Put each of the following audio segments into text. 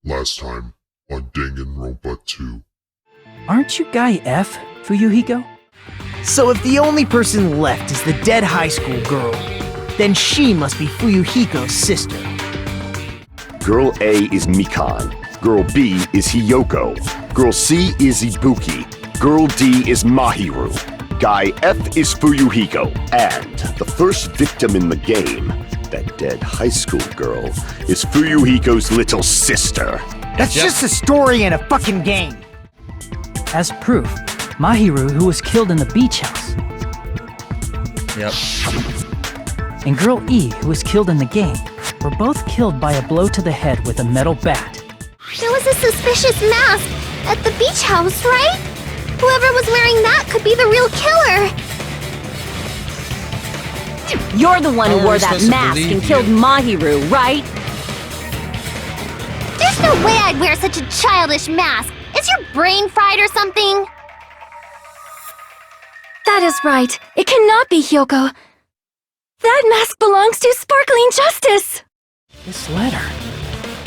Last time on Danganronpa 2. Aren't you Guy F, Fuyuhiko? So if the only person left is the dead high school girl, then she must be Fuyuhiko's sister. Girl A is Mikan. Girl B is Hiyoko. Girl C is Ibuki. Girl D is Mahiru. Guy F is Fuyuhiko. And the first victim in the game, that dead high school girl, is Fuyuhiko's little sister. That's just a story in a fucking game. As proof, Mahiru, who was killed in the beach house. Yep. And Girl E, who was killed in the game, were both killed by a blow to the head with a metal bat. There was a suspicious mask at the beach house, right? Whoever was wearing that could be the real killer. You're the one who wore that mask and killed Mahiru, right? There's no way I'd wear such a childish mask. Is your brain fried or something? That is right. It cannot be Hiyoko. That mask belongs to Sparkling Justice! This letter.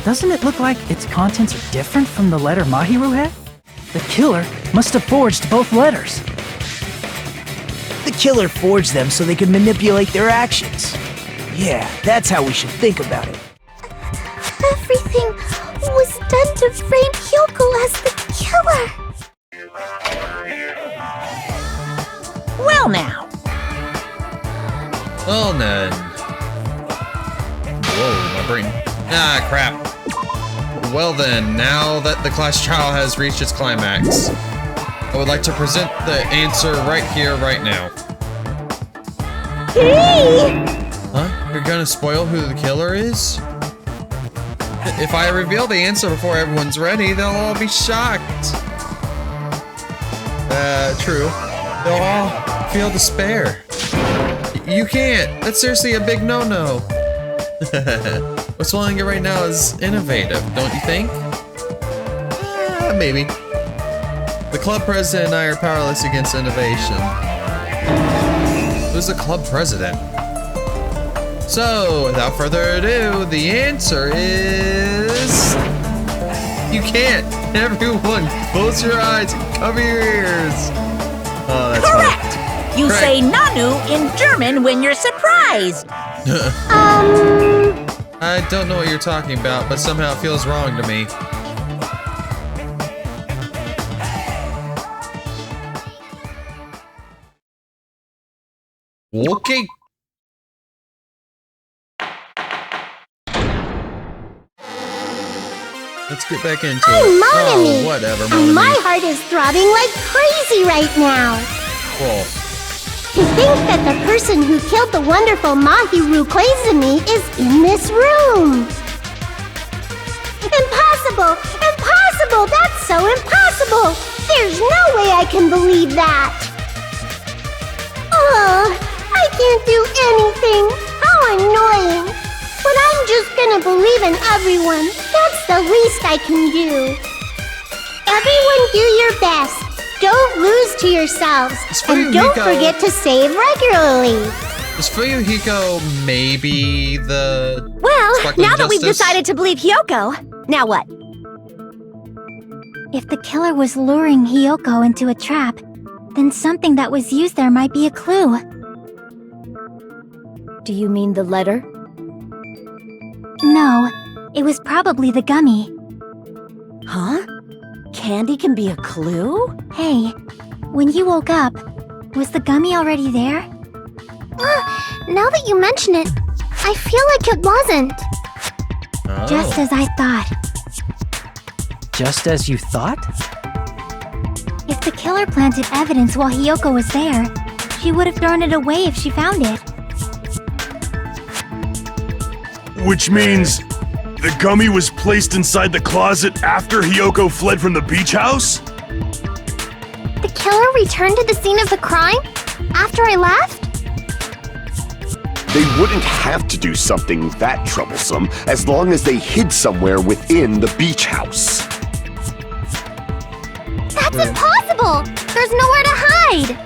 Doesn't it look like its contents are different from the letter Mahiru had? The killer must have forged both letters. The killer forged them so they could manipulate their actions. Yeah, that's how we should think about it. Everything was done to frame Hiyoko as the killer. Well now. Well then. Whoa, my brain. Ah, crap. Well then, now that the class trial has reached its climax, I would like to present the answer right here, right now. Hey! Huh? You're gonna spoil who the killer is? If I reveal the answer before everyone's ready, they'll all be shocked. True. They'll all feel despair. You can't! That's seriously a big no-no. What's swallowing it right now is innovative, don't you think? Maybe. The club president and I are powerless against innovation. Who's the club president? So, without further ado, the answer is... You can't! Everyone, close your eyes and cover your ears! Oh, that's Correct! funny. You Correct. say Nanu in German when you're surprised. I don't know what you're talking about, but somehow it feels wrong to me. Okay. Let's get back into I'm it. Monami. Oh, whatever, And my Monami. heart is throbbing like crazy right now. Cool. To think that the person who killed the wonderful Mahiru Koizumi is in this room. Impossible! Impossible! That's so impossible! There's no way I can believe that! Oh, I can't do anything! How annoying! But I'm just gonna believe in everyone. That's the least I can do. Everyone do your best. Don't lose to yourselves. And don't forget to save regularly. Is Fuyuhiko maybe the... Well, Sparkling now that we've Justice? decided to believe Hiyoko, now what? If the killer was luring Hiyoko into a trap, then something that was used there might be a clue. Do you mean the letter? No, it was probably the gummy. Huh? Candy can be a clue? Hey, when you woke up, was the gummy already there? Now that you mention it, I feel like it wasn't. Oh. Just as I thought. Just as you thought? If the killer planted evidence while Hiyoko was there, she would have thrown it away if she found it. Which means the gummy was placed inside the closet after Hiyoko fled from the beach house? The killer returned to the scene of the crime? After I left? They wouldn't have to do something that troublesome as long as they hid somewhere within the beach house. That's impossible! There's nowhere to hide!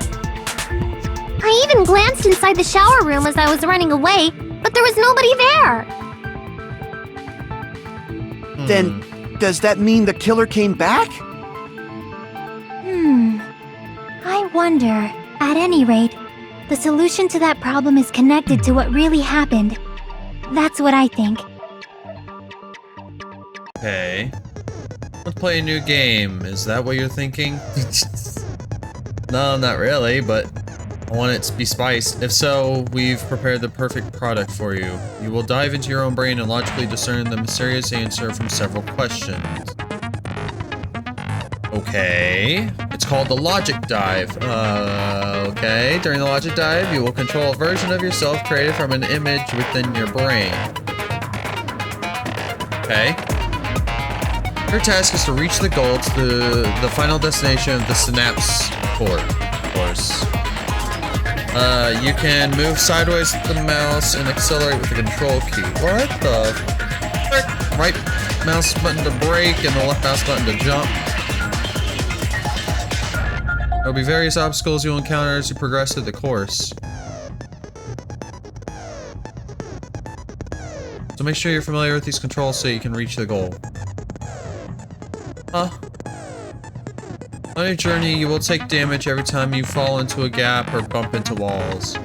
I even glanced inside the shower room as I was running away, but there was nobody there. Then Does that mean the killer came back? I wonder. At any rate, the solution to that problem is connected to what really happened. That's what I think. Okay. Let's play a new game. Is that what you're thinking? No, not really, but I want it to be spiced. If so, we've prepared the perfect product for you. You will dive into your own brain and logically discern the mysterious answer from several questions. Okay. It's called the Logic Dive. Okay. During the Logic Dive, you will control a version of yourself created from an image within your brain. Okay. Your task is to reach the goal to the final destination of the synapse course. You can move sideways with the mouse and accelerate with the control key. What the frick? Right mouse button to brake and the left mouse button to jump. There will be various obstacles you'll encounter as you progress through the course. So make sure you're familiar with these controls so you can reach the goal. Huh? On your journey, you will take damage every time you fall into a gap or bump into walls.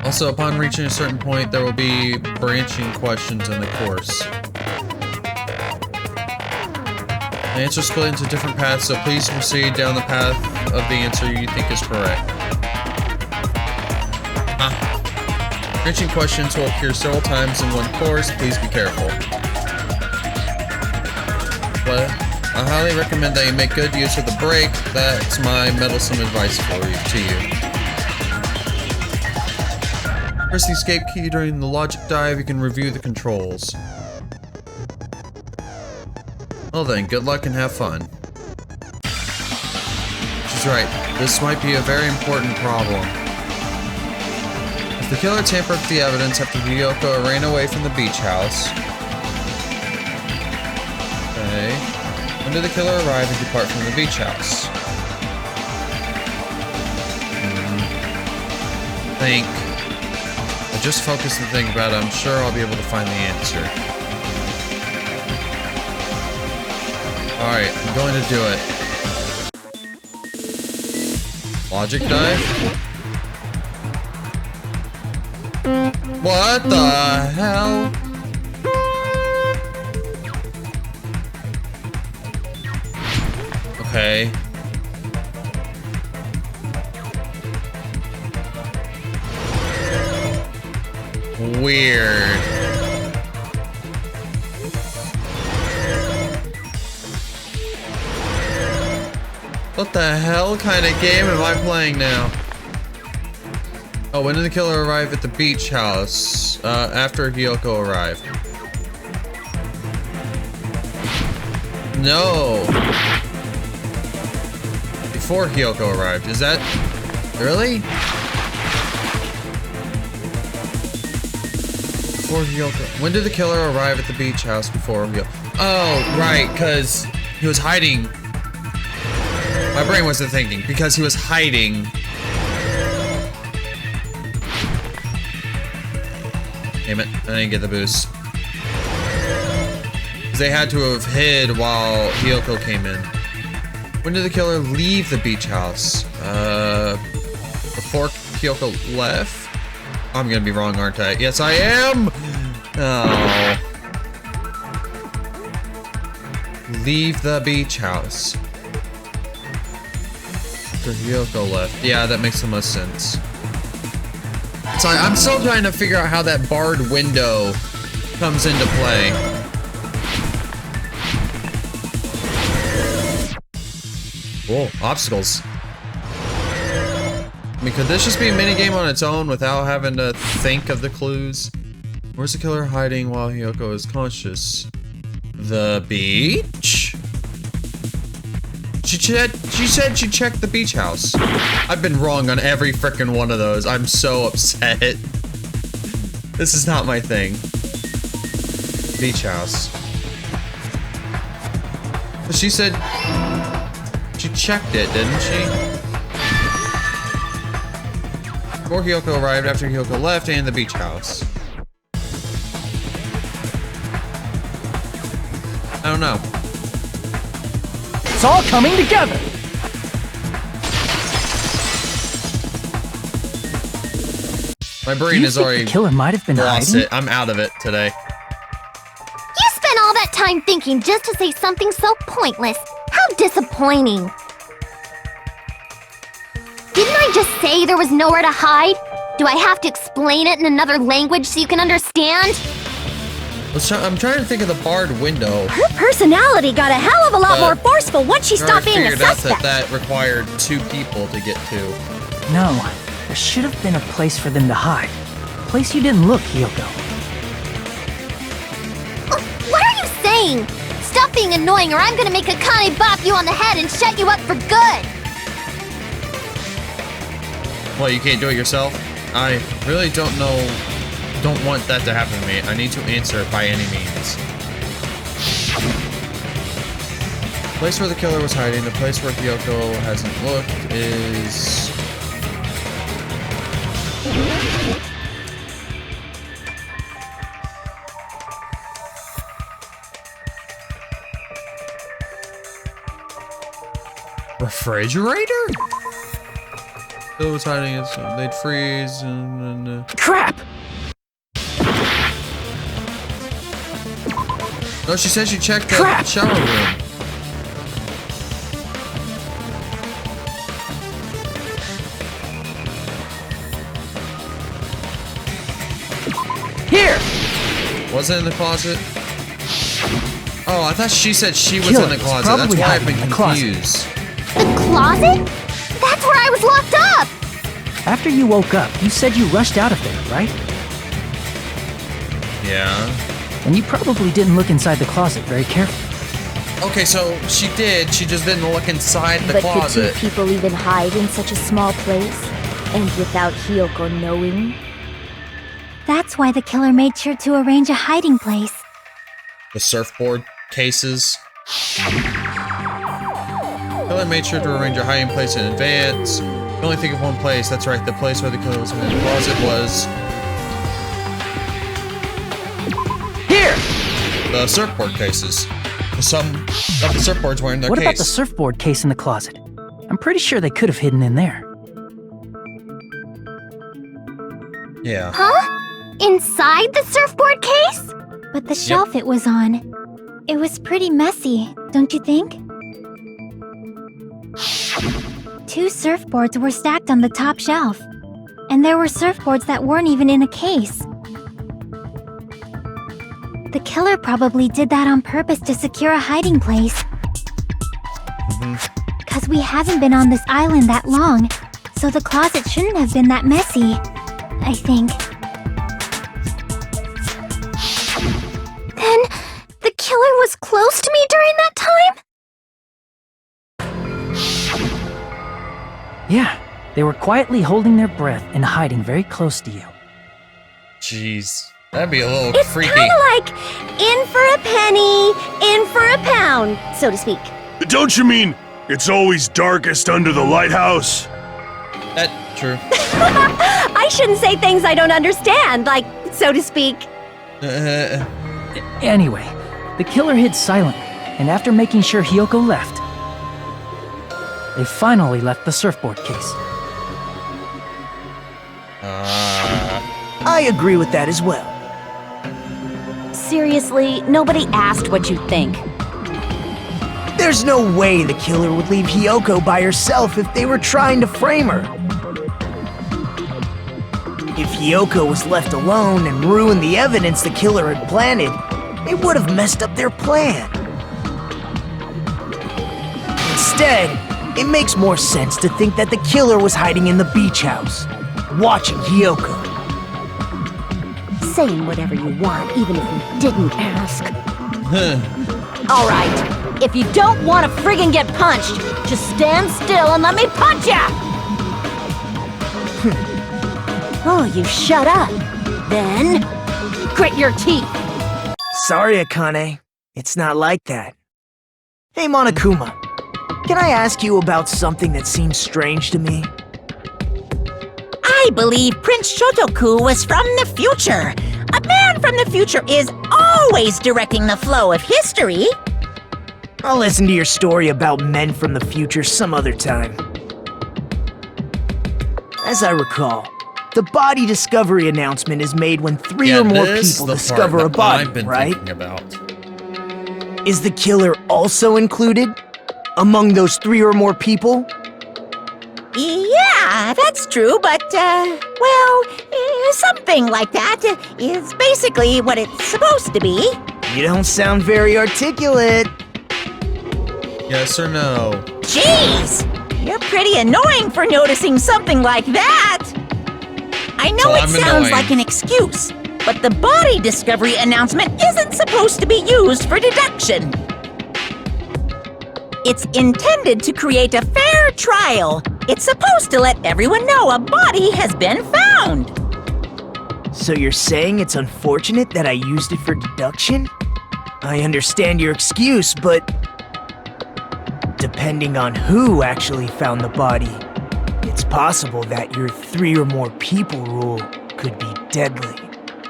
Also, upon reaching a certain point, there will be branching questions in the course. The answers split into different paths, so please proceed down the path of the answer you think is correct. Branching questions will appear several times in one course. Please be careful. But I highly recommend that you make good use of the brake. That's my meddlesome advice to you. Press the escape key during the logic dive. You can review the controls. Well then, good luck and have fun. She's right. This might be a very important problem. If the killer tampered with the evidence after Ryoko ran away from the beach house. Okay. When did the killer arrive and depart from the beach house? Think. I just focus and think about it. I'm sure I'll be able to find the answer. Alright, I'm going to do it. Logic dive? What the hell? Okay. Weird. What the hell kind of game am I playing now? Oh, when did the killer arrive at the beach house? After Ryoko arrived. No. Before Ryoko arrived. Is that... Really? Before Ryoko... When did the killer arrive at the beach house before Ryoko? Oh, right, because he was hiding... My brain wasn't thinking, because he was hiding. Damn it, I didn't get the boost. They had to have hid while Ryoko came in. When did the killer leave the beach house? Before Ryoko left? I'm gonna be wrong, aren't I? Yes, I am! Oh. Leave the beach house. After Ryoko left. Yeah, that makes the most sense. Sorry, I'm still trying to figure out how that barred window comes into play. Whoa, obstacles. I mean, could this just be a minigame on its own without having to think of the clues? Where's the killer hiding while Ryoko is conscious? The beach? She said she checked the beach house. I've been wrong on every frickin' one of those. I'm so upset. This is not my thing. Beach house. But she said she checked it, didn't she? Before Ryoko arrived, after Ryoko left, and the beach house. I don't know. It's all coming together. My Do brain you is think already the killer might have been lost hiding? it. I'm out of it today. You spent all that time thinking just to say something so pointless. How disappointing. Didn't I just say there was nowhere to hide? Do I have to explain it in another language so you can understand? I'm trying to think of the barred window. Her personality got a hell of a lot more forceful once she I stopped being a figured out suspect. that required 2 people to get to. No, there should have been a place for them to hide. A place you didn't look, Hiyoko. What are you saying? Stop being annoying or I'm gonna make Akane bop you on the head and shut you up for good! Well, you can't do it yourself? I really don't want that to happen to me. I need to answer it by any means. The place where the killer was hiding, the place where Hiyoko hasn't looked is... refrigerator? Killer was hiding it, so they'd freeze and Crap! No, she said she checked the Crap! shower room. Here! Was it in the closet? Oh, I thought she said she was Killer in the is closet. That's probably why I've hiding been in the closet. confused. The closet? That's where I was locked up! After you woke up, you said you rushed out of there, right? Yeah. And you probably didn't look inside the closet very carefully. Okay, so she did. She just didn't look inside the But closet. could 2 people even hide in such a small place? And without Hiyoko knowing? That's why the killer made sure to arrange a hiding place. The surfboard cases. Killer made sure to arrange a hiding place in advance. You only think of one place. That's right. The place where the killer was in the closet was Here! the surfboard cases. Some of the surfboards were in their What case. about the surfboard case in the closet? I'm pretty sure they could have hidden in there. Yeah. Huh? Inside the surfboard case? But the shelf it was on, it was pretty messy, don't you think? 2 surfboards were stacked on the top shelf. And there were surfboards that weren't even in a case. The killer probably did that on purpose to secure a hiding place. Because we haven't been on this island that long, so the closet shouldn't have been that messy, I think. Then, the killer was close to me during that time? Yeah, they were quietly holding their breath and hiding very close to you. Jeez. That'd be a little It's freaky. kinda like in for a penny, in for a pound, so to speak. Don't you mean it's always darkest under the lighthouse? That true. I shouldn't say things I don't understand, like, so to speak. Anyway, the killer hid silently, and after making sure Hiyoko left, they finally left the surfboard case. I agree with that as well. Seriously, nobody asked what you think. There's no way the killer would leave Hiyoko by herself if they were trying to frame her. If Hiyoko was left alone and ruined the evidence the killer had planted, it would have messed up their plan. Instead, it makes more sense to think that the killer was hiding in the beach house, watching Hiyoko. Saying whatever you want, even if you didn't ask. All right, if you don't want to friggin' get punched, just stand still and let me punch ya! Oh, you shut up. Then, grit your teeth. Sorry, Akane. It's not like that. Hey, Monokuma. Can I ask you about something that seems strange to me? I believe Prince Shotoku was from the future. A man from the future is always directing the flow of history. I'll listen to your story about men from the future some other time. As I recall, the body discovery announcement is made when 3 or more people discover a body, right? About. Is the killer also included among those 3 or more people? Yeah, that's true, but, something like that is basically what it's supposed to be. You don't sound very articulate. Yes or no? Jeez! You're pretty annoying for noticing something like that! I know it sounds like an excuse, but the body discovery announcement isn't supposed to be used for deduction. It's intended to create a fair trial. It's supposed to let everyone know a body has been found. So you're saying it's unfortunate that I used it for deduction? I understand your excuse, but depending on who actually found the body, it's possible that your 3 or more people rule could be deadly.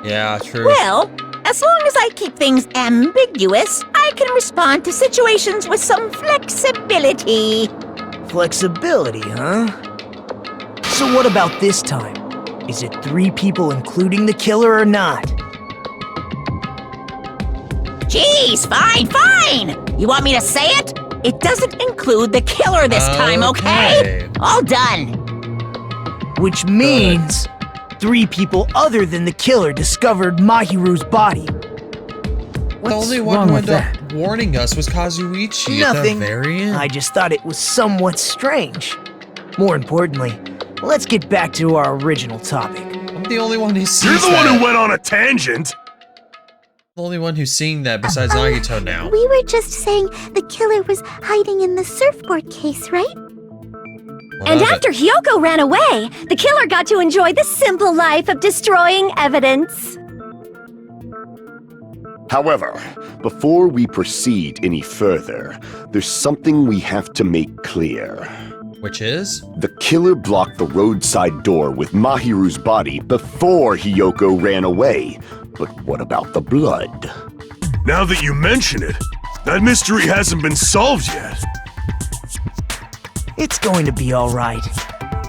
Yeah, true. Well, as long as I keep things ambiguous, I can respond to situations with some flexibility. Flexibility, huh? So what about this time? Is it 3 people including the killer or not? Jeez, fine! You want me to say it? It doesn't include the killer this time, okay? All done. Which means 3 people other than the killer discovered Mahiru's body. The only one who ended up warning us was Kazuichi. Nothing. At the very end. I just thought it was somewhat strange. More importantly, let's get back to our original topic. I'm the only one who sees You're the one who went on a tangent. The only one who's seeing that besides Nagito now. We were just saying the killer was hiding in the surfboard case, right? And after Hyoko ran away, the killer got to enjoy the simple life of destroying evidence. However, before we proceed any further, there's something we have to make clear. Which is? The killer blocked the roadside door with Mahiru's body before Hyoko ran away. But what about the blood? Now that you mention it, that mystery hasn't been solved yet. It's going to be alright.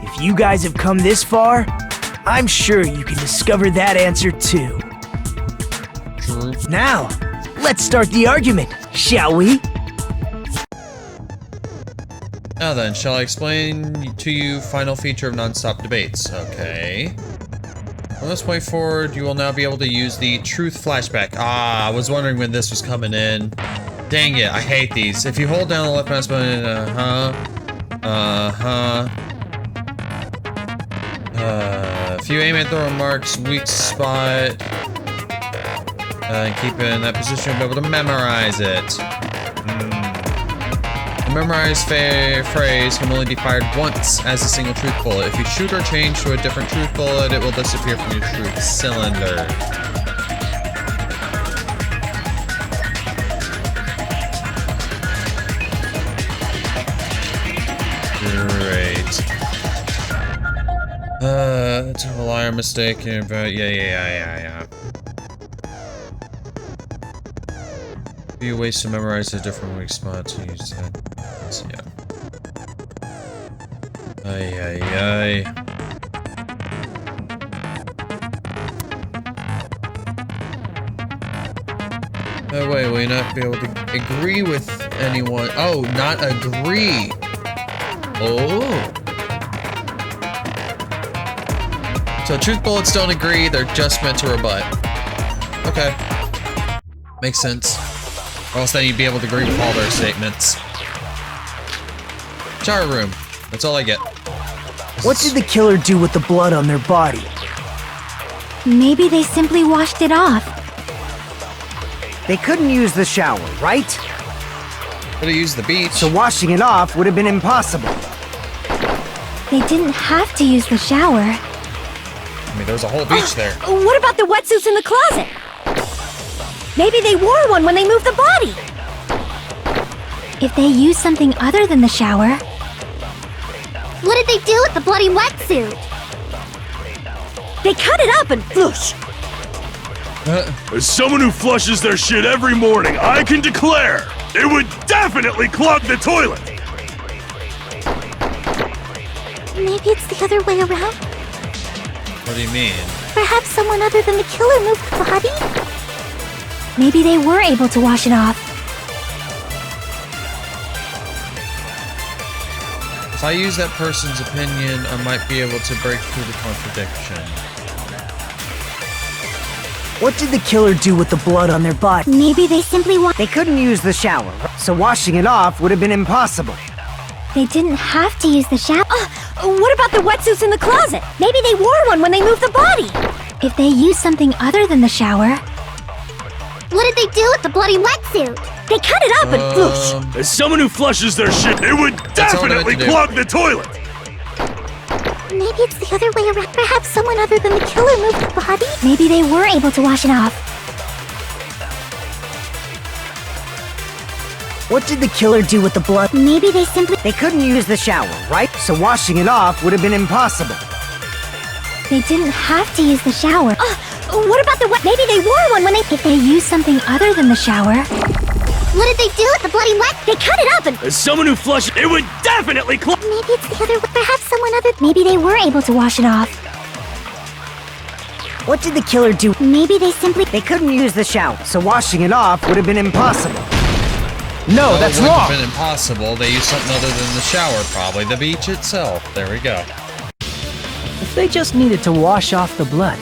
If you guys have come this far, I'm sure you can discover that answer too. True. Now, let's start the argument, shall we? Now then, shall I explain to you final feature of non-stop debates? Okay. From this point forward, you will now be able to use the truth flashback. Ah, I was wondering when this was coming in. Dang it, I hate these. If you hold down the left mouse button, if you aim at the remarks, weak spot, and keep it in that position, you'll be able to memorize it. The memorized phrase can only be fired once as a single truth bullet. If you shoot or change to a different truth bullet, it will disappear from your truth cylinder. Great. To a liar mistake, yeah. Few ways to memorize a different weak spot to use that. Yeah. Ay. Oh wait, will you not be able to agree with anyone? Oh, not agree. Oh. So truth bullets don't agree, they're just meant to rebut. Okay. Makes sense. Or else then you'd be able to agree with all their statements. Shower room. That's all I get. What did the killer do with the blood on their body? Maybe they simply washed it off. They couldn't use the shower, right? Could have used the beach. So washing it off would have been impossible. They didn't have to use the shower. I mean, there's a whole beach there. What about the wetsuits in the closet? Maybe they wore one when they moved the body. If they used something other than the shower... What did they do with the bloody wetsuit? They cut it up and... Whoosh. As someone who flushes their shit every morning, I can declare it would definitely clog the toilet. Maybe it's the other way around? What do you mean? Perhaps someone other than the killer moved the body? Maybe they were able to wash it off. If I use that person's opinion, I might be able to break through the contradiction. What did the killer do with the blood on their body? Maybe they simply They couldn't use the shower, so washing it off would have been impossible. They didn't have to use the shower. What about the wetsuits in the closet? Maybe they wore one when they moved the body. If they used something other than the shower... What did they do with the bloody wetsuit? They cut it up and whoosh. As someone who flushes their shit, it would definitely clog the toilet. Maybe it's the other way around. Perhaps someone other than the killer moved the body? Maybe they were able to wash it off. What did the killer do with the blood? Maybe they simply... They couldn't use the shower, right? So washing it off would have been impossible. They didn't have to use the shower. What about the wet... Maybe they wore one when they... If they used something other than the shower... What did they do with the bloody wet? They cut it up and... As someone who flushed, it would definitely clog... Maybe it's the other way. Perhaps someone other... Maybe they were able to wash it off. What did the killer do? Maybe they simply... They couldn't use the shower, so washing it off would have been impossible. No, that's it wouldn't wrong. have been impossible. They used something other than the shower, probably the beach itself. There we go. If they just needed to wash off the blood,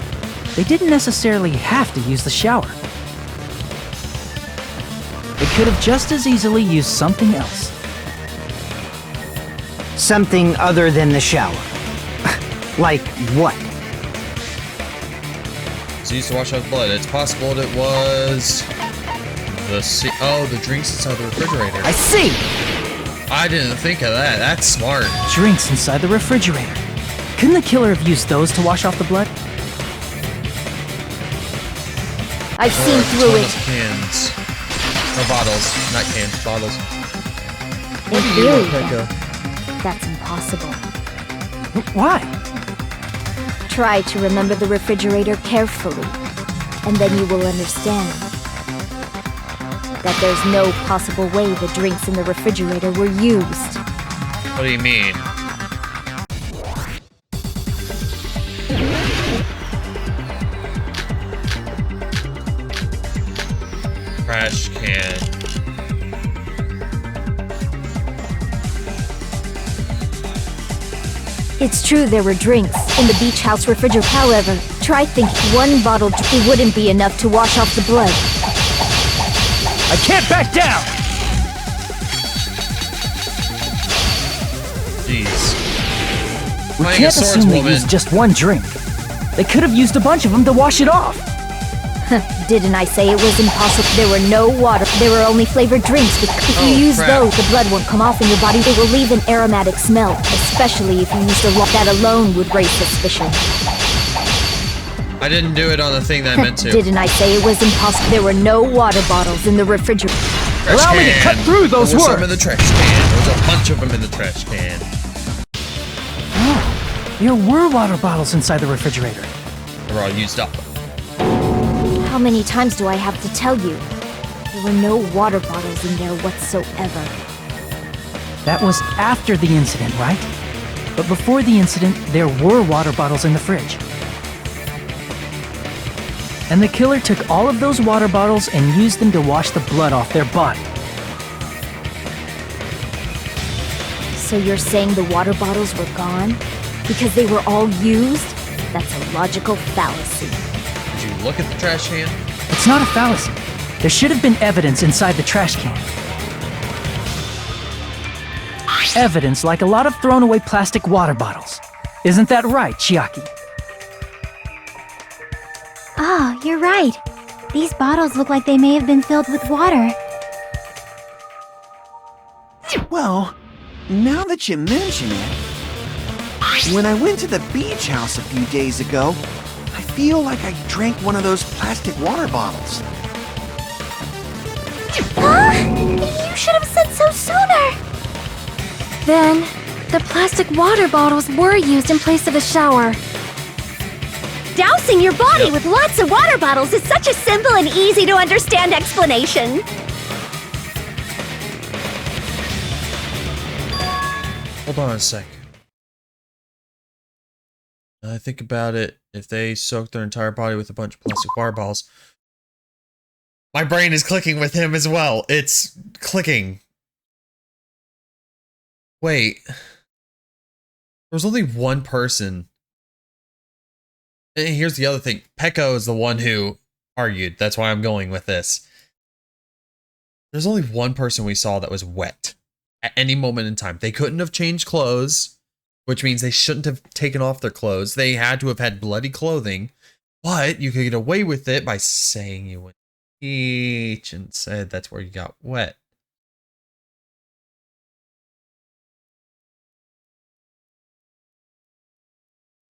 they didn't necessarily have to use the shower. They could have just as easily used something else. Something other than the shower. Like what? So used to wash off blood. It's possible that it was the drinks inside the refrigerator. I see! I didn't think of that. That's smart. Drinks inside the refrigerator. Couldn't the killer have used those to wash off the blood? I've seen through it. Cans. Or bottles. Not cans, bottles. In theory, that's impossible. Why? Try to remember the refrigerator carefully, and then you will understand that there's no possible way the drinks in the refrigerator were used. What do you mean? Trash can. It's true there were drinks in the beach house refrigerator. However, try thinking one bottle it wouldn't be enough to wash off the blood. I can't back down! Jeez. We Playing a can't assume they swordswoman. used just one drink. They could have used a bunch of them to wash it off. Didn't I say it was impossible? There were no water. There were only flavored drinks. If you use those, the blood won't come off in your body. It will leave an aromatic smell, especially if you used a lot. That alone would raise suspicion. I didn't do it on the thing that I meant to. Didn't I say it was impossible? There were no water bottles in the refrigerator. Allow me to cut through those There were words. some in the trash can. There was a bunch of them in the trash can. Oh, there were water bottles inside the refrigerator. They were all used up. How many times do I have to tell you? There were no water bottles in there whatsoever. That was after the incident, right? But before the incident, there were water bottles in the fridge. And the killer took all of those water bottles and used them to wash the blood off their body. So you're saying the water bottles were gone? Because they were all used? That's a logical fallacy. Did you look at the trash can? It's not a fallacy. There should have been evidence inside the trash can. Evidence like a lot of thrown away plastic water bottles. Isn't that right, Chiaki? Oh, you're right. These bottles look like they may have been filled with water. Well, now that you mention it, when I went to the beach house a few days ago, I feel like I drank one of those plastic water bottles. You should have said so sooner! Then, the plastic water bottles were used in place of a shower. Dousing your body with lots of water bottles is such a simple and easy to understand explanation. Hold on a sec. I think about it, if they soak their entire body with a bunch of plastic water bottles. My brain is clicking with him as well. It's clicking. Wait. There was only one person. And here's the other thing. Peko is the one who argued. That's why I'm going with this. There's only one person we saw that was wet at any moment in time. They couldn't have changed clothes, which means they shouldn't have taken off their clothes. They had to have had bloody clothing, but you could get away with it by saying you went to the beach and said that's where you got wet.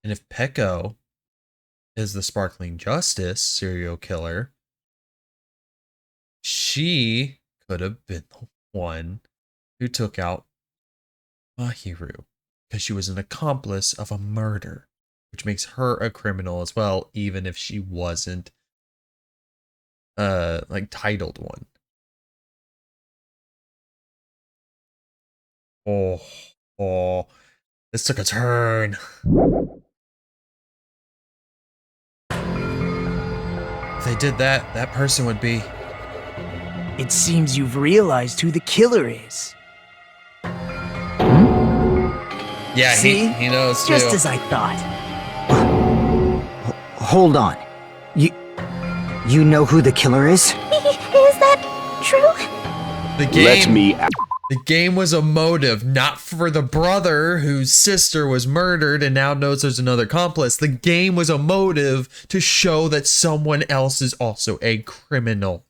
And if Peko is the Sparkling Justice serial killer, she could have been the one who took out Mahiru, because she was an accomplice of a murder, which makes her a criminal as well, even if she wasn't like titled one. Oh, this took a turn. If they did that, that person would be... It seems you've realized who the killer is. Yeah, See? he knows too. Just as I thought. Hold on. You know who the killer is? Is that true? The game was a motive, not for the brother whose sister was murdered and now knows there's another accomplice. The game was a motive to show that someone else is also a criminal.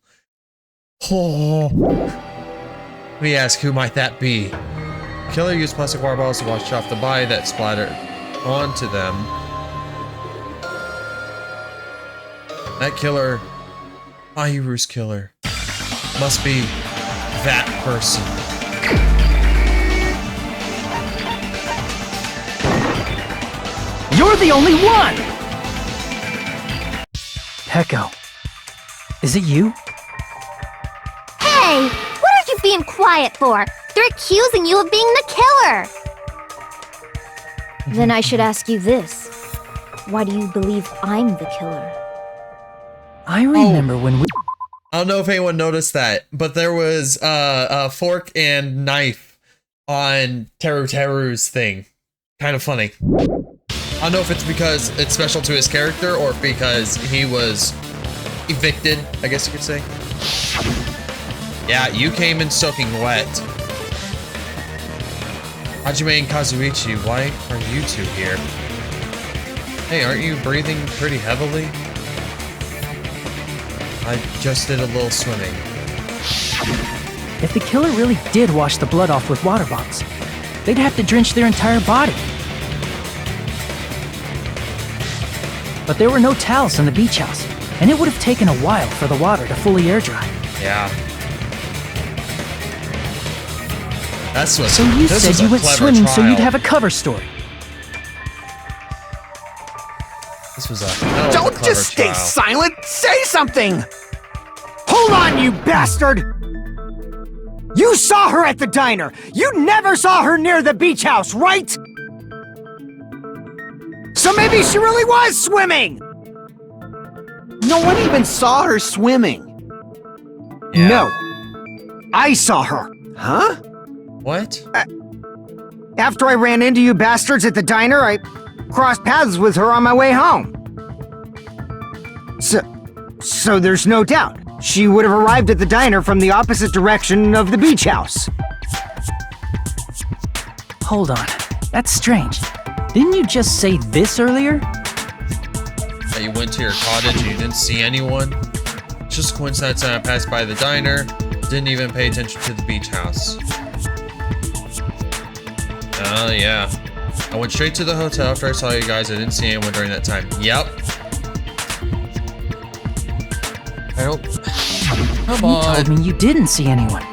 Oh. Let me ask, who might that be? The killer used plastic water bottles to wash off the body that splattered onto them. That killer, Mahiru's killer, must be that person. You're the only one! Peko, is it you? Hey, what are you being quiet for? They're accusing you of being the killer! Then I should ask you this. Why do you believe I'm the killer? I remember when we... I don't know if anyone noticed that, but there was a fork and knife on Teru's thing. Kind of funny. I don't know if it's because it's special to his character or because he was evicted, I guess you could say. Yeah, you came in soaking wet. Hajime and Kazuichi, why are you two here? Hey, aren't you breathing pretty heavily? I just did a little swimming. If the killer really did wash the blood off with water bottles, they'd have to drench their entire body. But there were no towels in the beach house, and it would have taken a while for the water to fully air dry. Yeah. That's what. So you said you went swimming so you'd have a cover story. This was a Don't just stay silent! Say something! Hold on, you bastard! You saw her at the diner! You never saw her near the beach house, right? So maybe she really was swimming! No one even saw her swimming. Yeah. No. I saw her. Huh? What? After I ran into you bastards at the diner, I crossed paths with her on my way home. So there's no doubt. She would have arrived at the diner from the opposite direction of the beach house. Hold on. That's strange. Didn't you just say this earlier? That you went to your cottage and you didn't see anyone? It's just a coincidence that I passed by the diner, didn't even pay attention to the beach house. Oh, yeah. I went straight to the hotel after I saw you guys. I didn't see anyone during that time. Yep. I don't... Come on. You told me you didn't see anyone.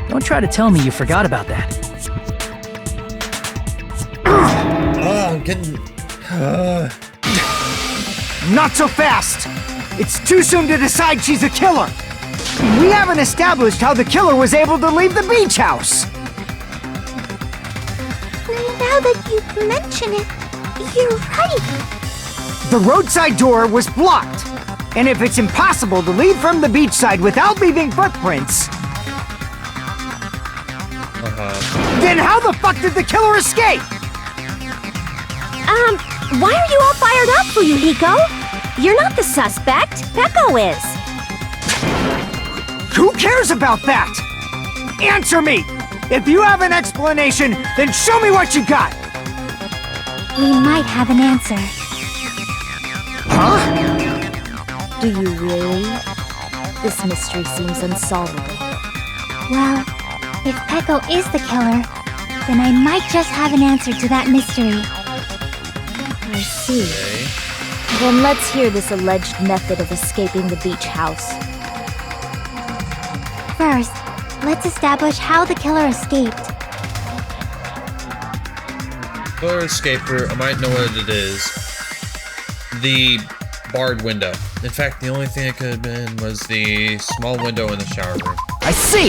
Don't try to tell me you forgot about that. Oh, I'm getting... Not so fast! It's too soon to decide she's a killer! We haven't established how the killer was able to leave the beach house! Now that you mention it, you're right. The roadside door was blocked. And if it's impossible to leave from the beachside without leaving footprints, then how the fuck did the killer escape? Why are you all fired up, Fuyuhiko? You're not the suspect. Peko is. Who cares about that? Answer me! If you have an explanation, then show me what you got! We might have an answer. Huh? Do you really? This mystery seems unsolvable. Well, if Peko is the killer, then I might just have an answer to that mystery. I see. Then let's hear this alleged method of escaping the beach house. First, let's establish how the killer escaped. Killer escape route, I might know what it is. The barred window. In fact, the only thing it could have been was the small window in the shower room. I see!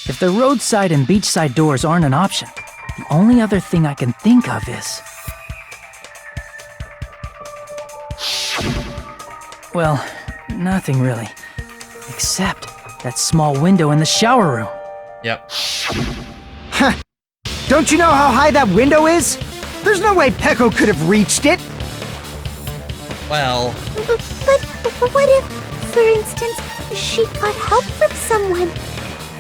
If the roadside and beachside doors aren't an option, the only other thing I can think of is... well, nothing really. Except that small window in the shower room. Yep. Huh. Don't you know how high that window is? There's no way Peko could have reached it. Well... But what if, for instance, she got help from someone?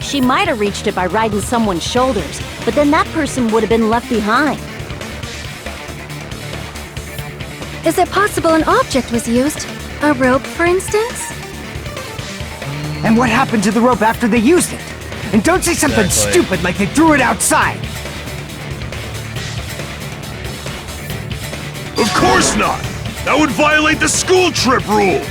She might have reached it by riding someone's shoulders, but then that person would have been left behind. Is it possible an object was used? A rope, for instance? And what happened to the rope after they used it? And don't say something stupid like they threw it outside! Of course not! That would violate the school trip rule!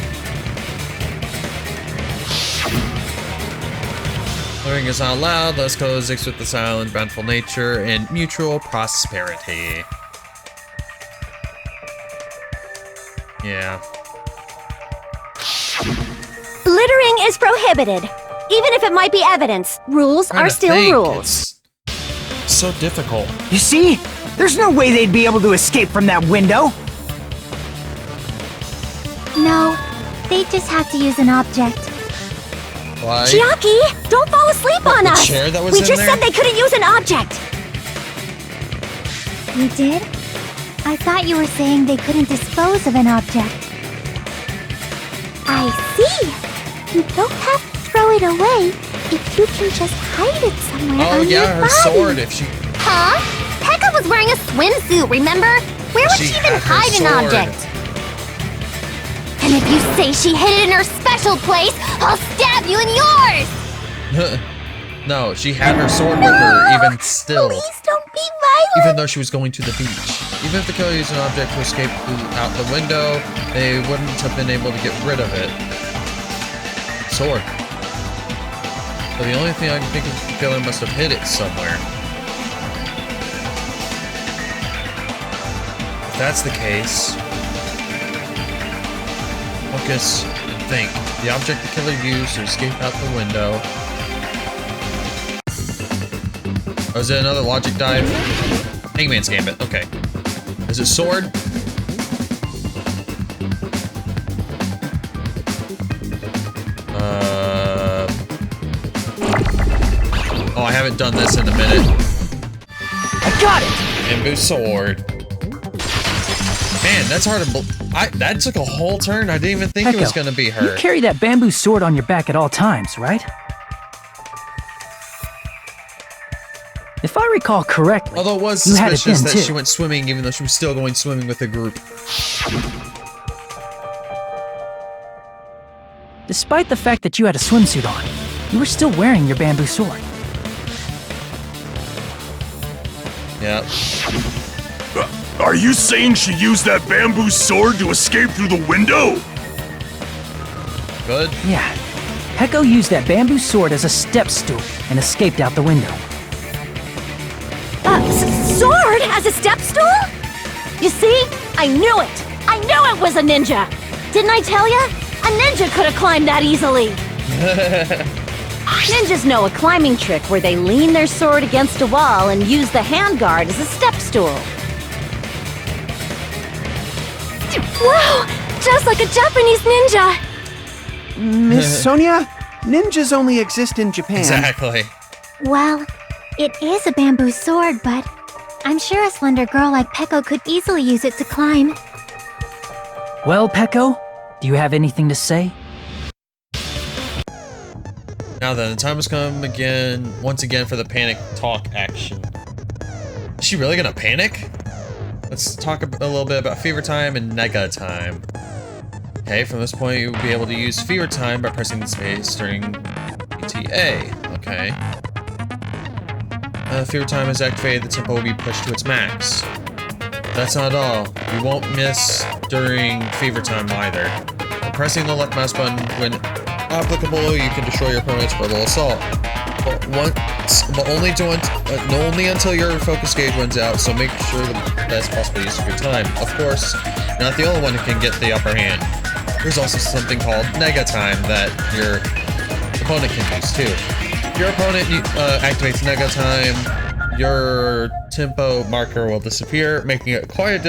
Learning is not allowed, thus coexist with the silent, bountiful nature and mutual prosperity. Yeah. Littering is prohibited. Even if it might be evidence, rules are still rules. It's so difficult. You see? There's no way they'd be able to escape from that window! No, they just have to use an object. Why? Chiaki, don't fall asleep on us! Chair that was we in just there? said they couldn't use an object! You did? I thought you were saying they couldn't dispose of an object. I see! You don't have to throw it away if you can just hide it somewhere Oh on yeah, your her body. sword if she... Huh? Pekka was wearing a swimsuit, remember? Where would she even had her hide an sword. object? And if you say she hid it in her special place, I'll stab you in yours! No, she had her sword with her, even still. Please don't be violent! Even though she was going to the beach. Even if the killer used an object to escape out the window, they wouldn't have been able to get rid of it. Sword. So the only thing I can think of, the killer must have hid it somewhere. If that's the case, focus and think. The object the killer used to escape out the window. Oh, is it another logic dive? Hangman's Gambit, okay. Is it sword? Oh, I haven't done this in a minute. I got it! Bamboo sword. Man, that's hard to that took a whole turn. I didn't even think it was Peko, gonna be her. You carry that bamboo sword on your back at all times, right? If I recall correctly, Although it was you had it suspicious then, that too. she went swimming even though she was still going swimming with a group. Despite the fact that you had a swimsuit on, you were still wearing your bamboo sword. Yeah. Are you saying she used that bamboo sword to escape through the window? Good. Yeah. Peko used that bamboo sword as a step stool and escaped out the window. Sword as a step stool? You see? I knew it! I knew it was a ninja! Didn't I tell ya? A ninja could have climbed that easily! Ninjas know a climbing trick where they lean their sword against a wall and use the handguard as a step stool. Wow! Just like a Japanese ninja! Miss Sonia, ninjas only exist in Japan. Exactly. Well, it is a bamboo sword, but I'm sure a slender girl like Peko could easily use it to climb. Well, Peko, do you have anything to say? Now then, the time has come again, once again, for the panic talk action. Is she really gonna panic? Let's talk a little bit about Fever Time and Nega Time. Okay, from this point, you'll be able to use Fever Time by pressing the space during ETA. Okay. Fever Time is activated, the tempo will be pushed to its max. That's not all. You won't miss during Fever Time either. By pressing the left mouse button when applicable, you can destroy your opponent's verbal assault. But only until your focus gauge runs out, so make sure the best possible use of your time. Of course, not the only one who can get the upper hand. There's also something called Nega Time that your opponent can use too. If your opponent activates Nega Time, your tempo marker will disappear, making it quite a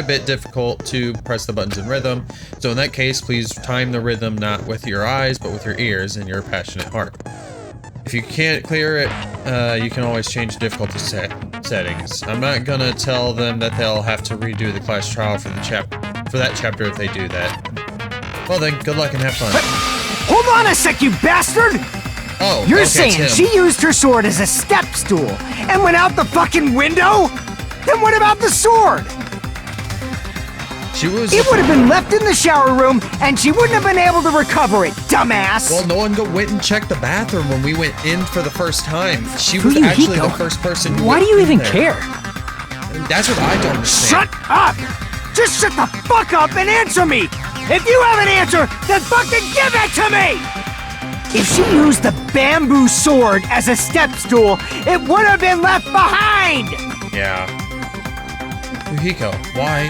bit difficult to press the buttons in rhythm. So in that case, please time the rhythm not with your eyes, but with your ears and your passionate heart. If you can't clear it, you can always change the difficulty settings. I'm not gonna tell them that they'll have to redo the class trial for that chapter if they do that. Well then, good luck and have fun. Hold on a sec, you bastard! Oh, You're okay, saying she used her sword as a step stool and went out the fucking window? Then what about the sword? It would have been left in the shower room, and she wouldn't have been able to recover it, dumbass! Well, no one went and checked the bathroom when we went in for the first time. She was actually the first person who Why do you even care? That's what I don't understand. Shut up! Just shut the fuck up and answer me! If you have an answer, then fucking give it to me! If she used the bamboo sword as a step stool, it would have been left behind! Yeah. Yuhiko, why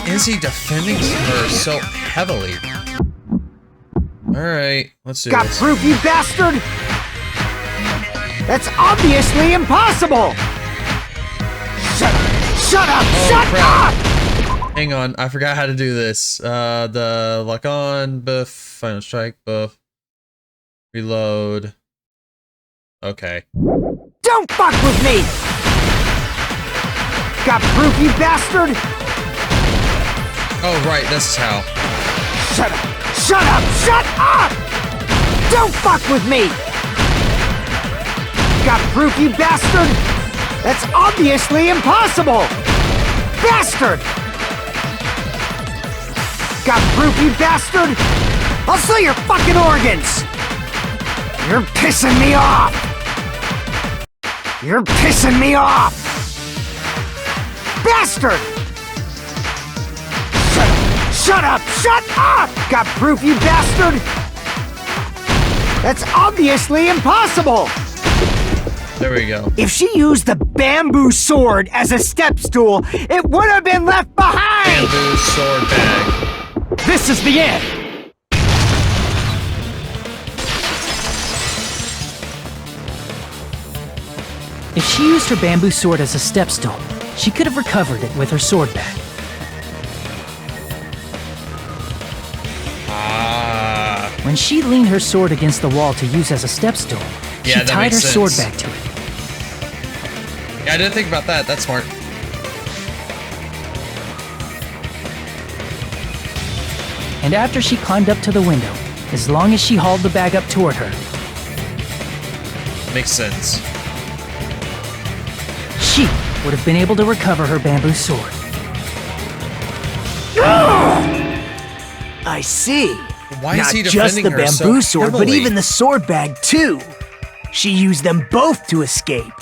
is he defending her so heavily? Alright, let's do Got this. proof, you bastard? That's obviously impossible! Shut up! Shut up! Hang on, I forgot how to do this. The lock on, buff, final strike, buff, reload. Okay. Don't fuck with me! Got proof, you bastard? Oh, right, this is how. Shut up! Shut up! Shut up! Don't fuck with me! Got proof, you bastard? That's obviously impossible! Bastard! Got proof, you bastard? I'll sell your fucking organs! You're pissing me off! You're pissing me off! Bastard! Shut up! Shut up! Got proof, you bastard? That's obviously impossible! There we go. If she used the bamboo sword as a step stool, it would have been left behind! Bamboo sword bag. This is the end! If she used her bamboo sword as a step stool, she could have recovered it with her sword bag. When she leaned her sword against the wall to use as a step stool, she tied her sword back to it. Yeah, I didn't think about that. That's smart. And after she climbed up to the window, as long as she hauled the bag up toward her, makes sense. She would have been able to recover her bamboo sword. I see. Why is he Not just defending the her bamboo so sword, but heavily? even the sword bag too. She used them both to escape.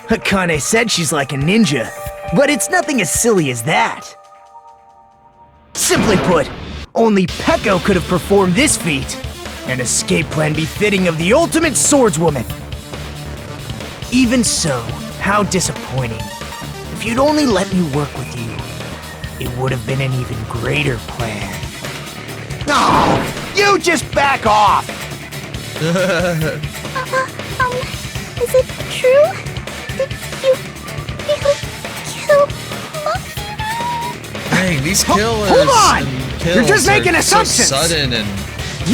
Akane said she's like a ninja, but it's nothing as silly as that. Simply put, only Peko could have performed this feat. An escape plan befitting of the ultimate swordswoman. Even so, how disappointing. If you'd only let me work with you, it would have been an even greater plan. No! You just back off! Is it true? Did you kill Dang, these killers. Hold on! And kills You're just making are assumptions! So sudden and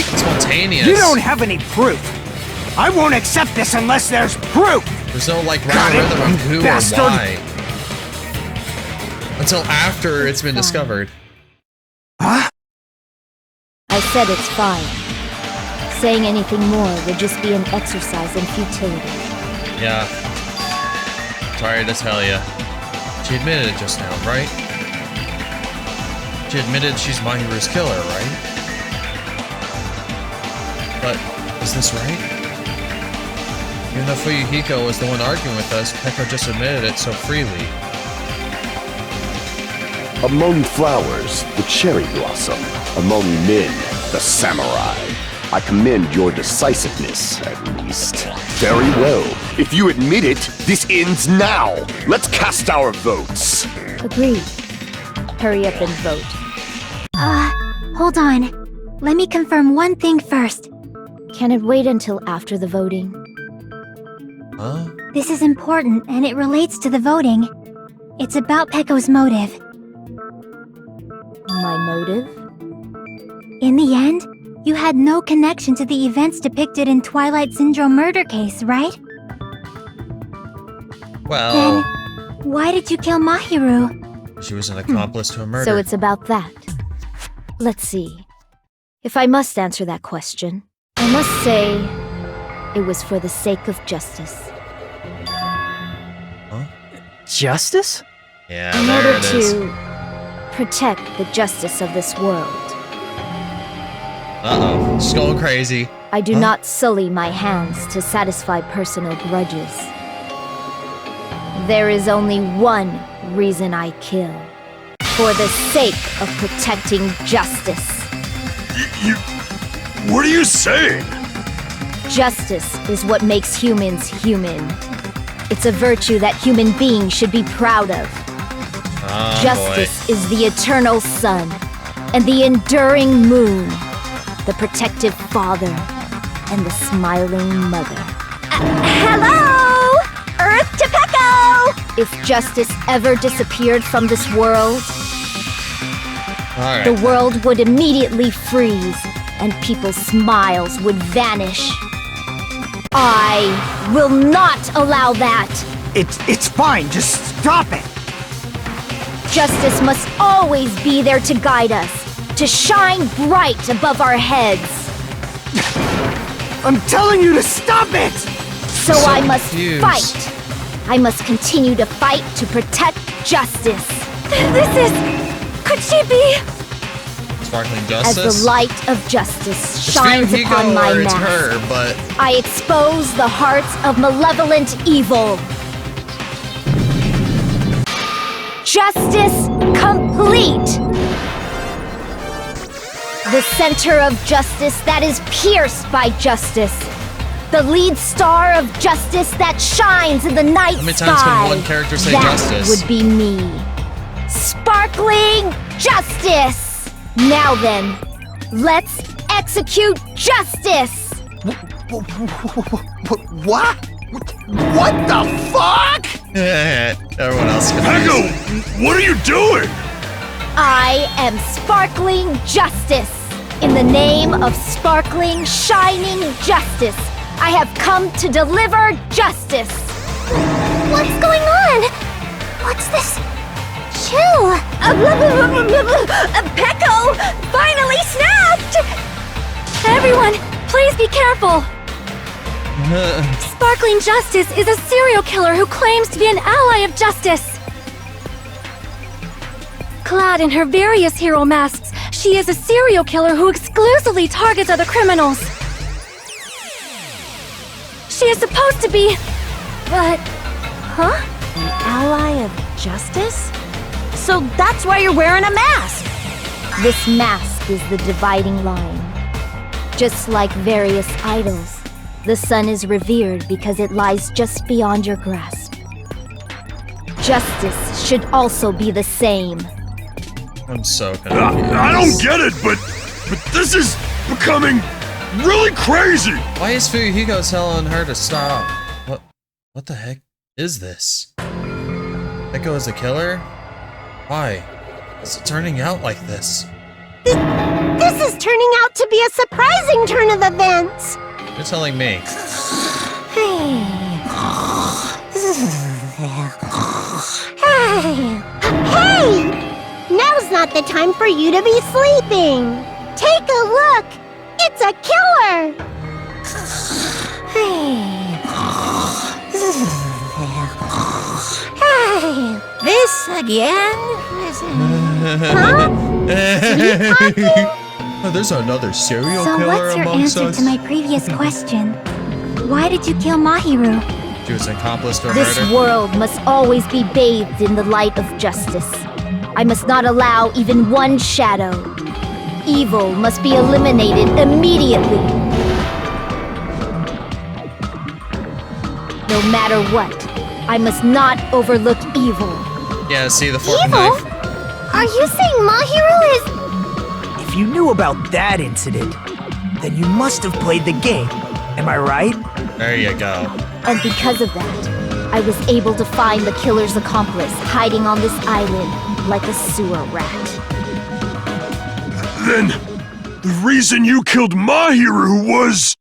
spontaneous. You don't have any proof. I won't accept this unless there's proof! There's no like rhyme or rhythm of who bastard. or why. Until after it's been discovered. Huh? I said it's fine. Saying anything more would just be an exercise in futility. Yeah. Sorry to tell ya. She admitted it just now, right? She admitted she's Mahiru's killer, right? But, is this right? Even though Fuyuhiko was the one arguing with us, Peko just admitted it so freely. Among flowers, the cherry blossom. Among men, the samurai. I commend your decisiveness, at least. Very well. If you admit it, this ends now. Let's cast our votes. Agreed. Hurry up and vote. Hold on. Let me confirm one thing first. Can it wait until after the voting? Huh? This is important, and it relates to the voting. It's about Peko's motive. My motive? In the end, you had no connection to the events depicted in Twilight Syndrome murder case, right? Well... Then, why did you kill Mahiru? She was an accomplice to a murder. So it's about that. Let's see. If I must answer that question, I must say it was for the sake of justice. Huh? Justice? Yeah, In there order it is. to protect the justice of this world. Uh-oh, she's going crazy. I do not sully my hands to satisfy personal grudges. There is only one reason I kill. For the sake of protecting justice. What are you saying? Justice is what makes humans human. It's a virtue that human beings should be proud of. Oh, Justice is the eternal sun and the enduring moon, the protective father and the smiling mother. Hello! Earth to Peko! If justice ever disappeared from this world, Alright. the world would immediately freeze and people's smiles would vanish. I will not allow that! It's fine, just stop it! Justice must always be there to guide us, to shine bright above our heads. I'm telling you to stop it! So I must confused. fight. I must continue to fight to protect justice. Could she be? Sparkling As justice? the light of justice It's shines Fuyuhiko upon my or it's mask, her, but... I expose the hearts of malevolent evil. Justice complete! The center of justice that is pierced by justice. The lead star of justice that shines in the night How many sky. times can one character say that justice? would be me. Sparkling justice! Now then, let's execute justice! What? What the fuck? Everyone else can Peko, what are you doing? I am sparkling justice. In the name of sparkling, shining justice, I have come to deliver justice. What's going on? What's this? Chill. Peko finally snapped! Everyone, please be careful! Sparkling Justice is a serial killer who claims to be an ally of justice. Clad in her various hero masks, she is a serial killer who exclusively targets other criminals. She is supposed to be... but... huh? An ally of justice? So that's why you're wearing a mask! This mask is the dividing line. Just like various idols, the sun is revered because it lies just beyond your grasp. Justice should also be the same. I'm so confused. I don't get it, but this is becoming really crazy. Why is Fuyuhiko telling her to stop? What the heck is this? Echo is the killer? Why? Is it turning out like this? This is turning out to be a surprising turn of events. You're telling me. Hey! Now's not the time for you to be sleeping. Take a look. It's a killer. This again? Oh, there's another serial So killer what's your amongst answer us. to my previous question? Why did you kill Mahiru? She was an accomplice to a This murder. world must always be bathed in the light of justice. I must not allow even one shadow. Evil must be eliminated immediately. No matter what, I must not overlook evil. Yeah, see the fork and Evil? knife. Are you saying Mahiru is... If you knew about that incident, then you must have played the game. Am I right? There you go. And because of that, I was able to find the killer's accomplice hiding on this island like a sewer rat. Then, the reason you killed Mahiru was...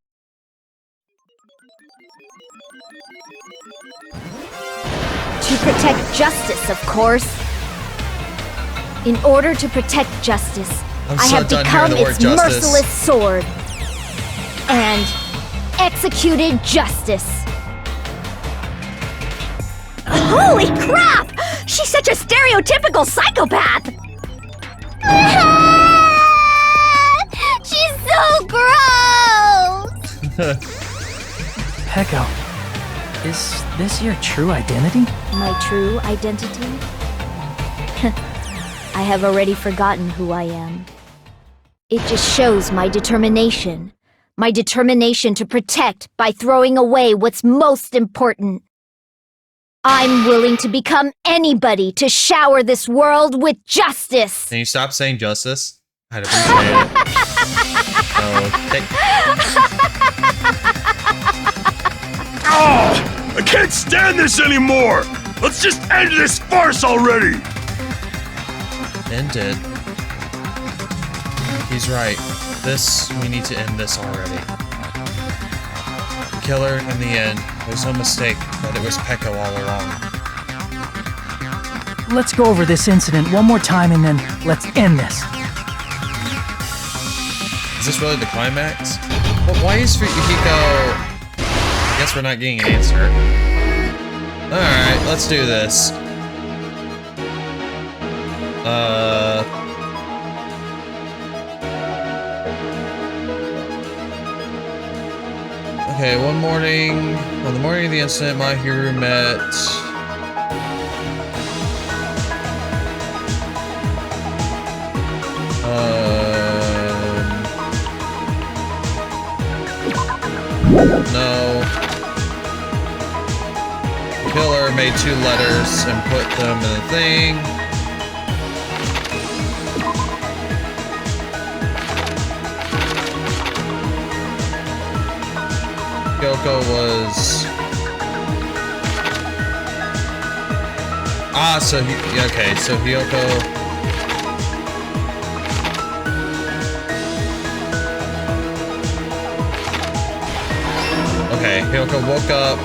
To protect justice, of course. In order to protect justice, I'm I so have done become hearing the its word justice. merciless sword. And executed justice. Holy crap! She's such a stereotypical psychopath! She's so gross! Peko, is this your true identity? My true identity? I have already forgotten who I am. It just shows my determination. My determination to protect by throwing away what's most important. I'm willing to become anybody to shower this world with justice. Can you stop saying justice? I'd appreciate it. Oh, I can't stand this anymore! Let's just end this farce already! End it. He's right. We need to end this already. The killer, in the end, there's no mistake that it was Peko all along. Let's go over this incident one more time and then let's end this. Is this really the climax? But why is Fuyuhiko... I guess we're not getting an answer. Alright, let's do this. Okay, one morning, on the morning of the incident, Mahiru met... No. The killer made 2 letters and put them in the thing. Hyoko was... Ah, so okay, so Hyoko... Okay, Hyoko woke up.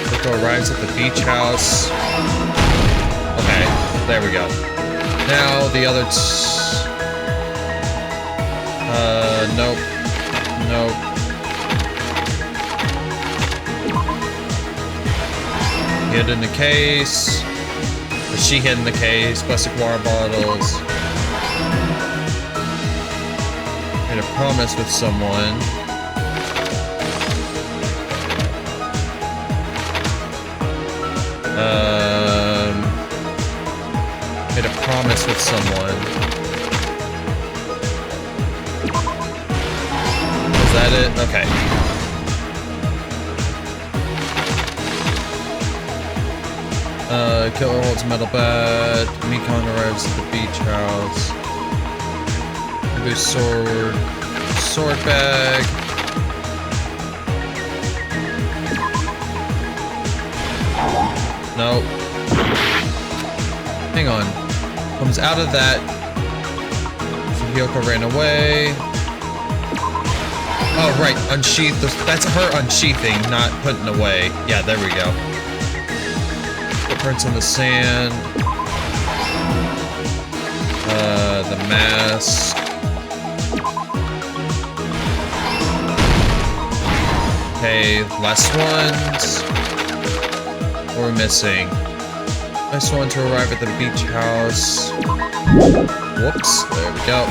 Hyoko arrives at the beach house. Okay, there we go. Now the other nope. Nope. Hid in the case. Or she hid in the case. Plastic water bottles. Made a promise with someone. Made a promise with someone. Is that it? Okay. Killer holds metal bat. Mikon arrives at the beach house. Bamboo sword bag. Nope. Hang on. Comes out of that. Hiyoko ran away. Oh, right. Unsheath. That's her unsheathing, not putting away. Yeah, there we go. Footprints in the sand. The mask. Okay, last ones. What are we missing? Last one to arrive at the beach house. Whoops, there we go.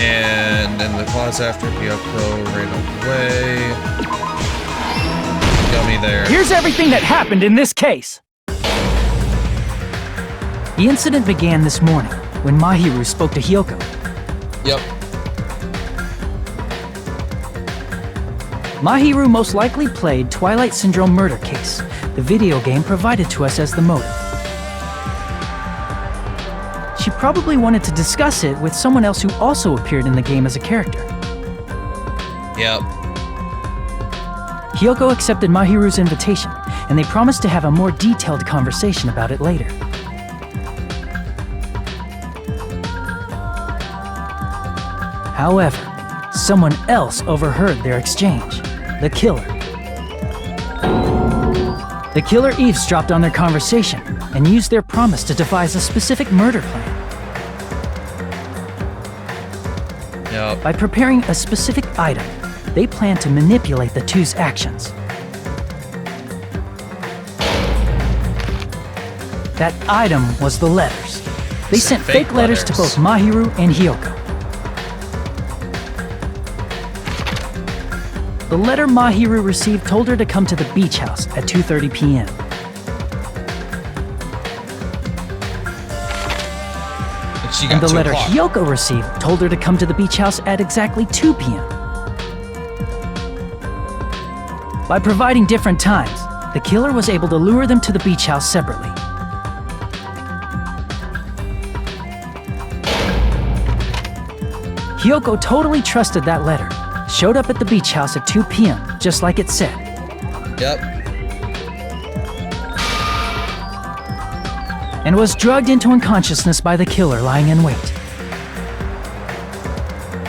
And in the closet after Hiyoko ran away. Got me there. Here's everything that happened in this case. The incident began this morning when Mahiru spoke to Hiyoko. Yep. Mahiru most likely played Twilight Syndrome Murder Case, the video game provided to us as the motive. She probably wanted to discuss it with someone else who also appeared in the game as a character. Yep. Hiyoko accepted Mahiru's invitation, and they promised to have a more detailed conversation about it later. However, someone else overheard their exchange. The killer. The killer eavesdropped on their conversation and used their promise to devise a specific murder plan. Yep. By preparing a specific item, they planned to manipulate the two's actions. That item was the letters. They sent fake letters to both Mahiru and Hiyoko. The letter Mahiru received told her to come to the beach house at 2:30 p.m. And the letter Hiyoko received told her to come to the beach house at exactly 2 p.m. By providing different times, the killer was able to lure them to the beach house separately. Hiyoko totally trusted that letter, showed up at the beach house at 2 p.m., just like it said. Yep. And was drugged into unconsciousness by the killer lying in wait.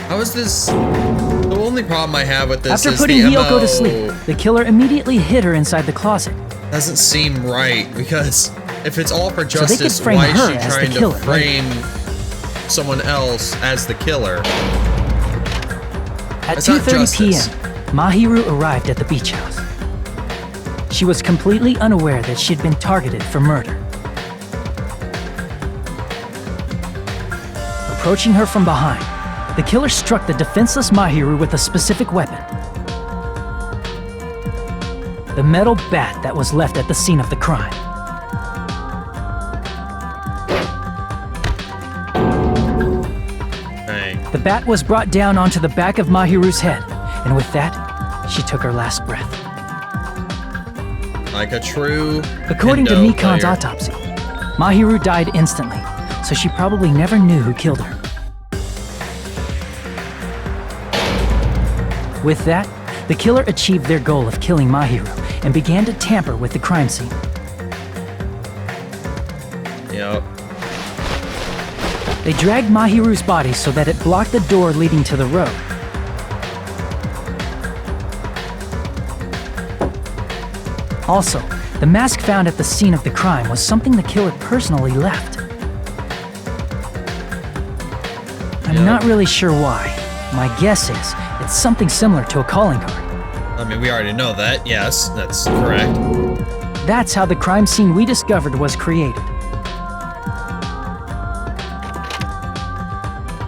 How is this? The only problem I have with this After is putting the Hiyoko MO to sleep, the killer immediately hid her inside the closet. doesn't seem right, because if it's all for So they could justice, frame why her is she as the trying to killer, frame someone else as the killer? At That's not 2:30 p.m., justice. Mahiru arrived at the beach house. She was completely unaware that she'd been targeted for murder. Approaching her from behind, the killer struck the defenseless Mahiru with a specific weapon. The metal bat that was left at the scene of the crime. Dang. The bat was brought down onto the back of Mahiru's head, and with that, she took her last breath. Like a true According to Kendo Mikan's player. autopsy, Mahiru died instantly, so she probably never knew who killed her. With that, the killer achieved their goal of killing Mahiru and began to tamper with the crime scene. Yep. They dragged Mahiru's body so that it blocked the door leading to the road. Also, the mask found at the scene of the crime was something the killer personally left. I'm not really sure why. My guess is it's something similar to a calling card. I mean, we already know that. Yes, that's correct. That's how the crime scene we discovered was created.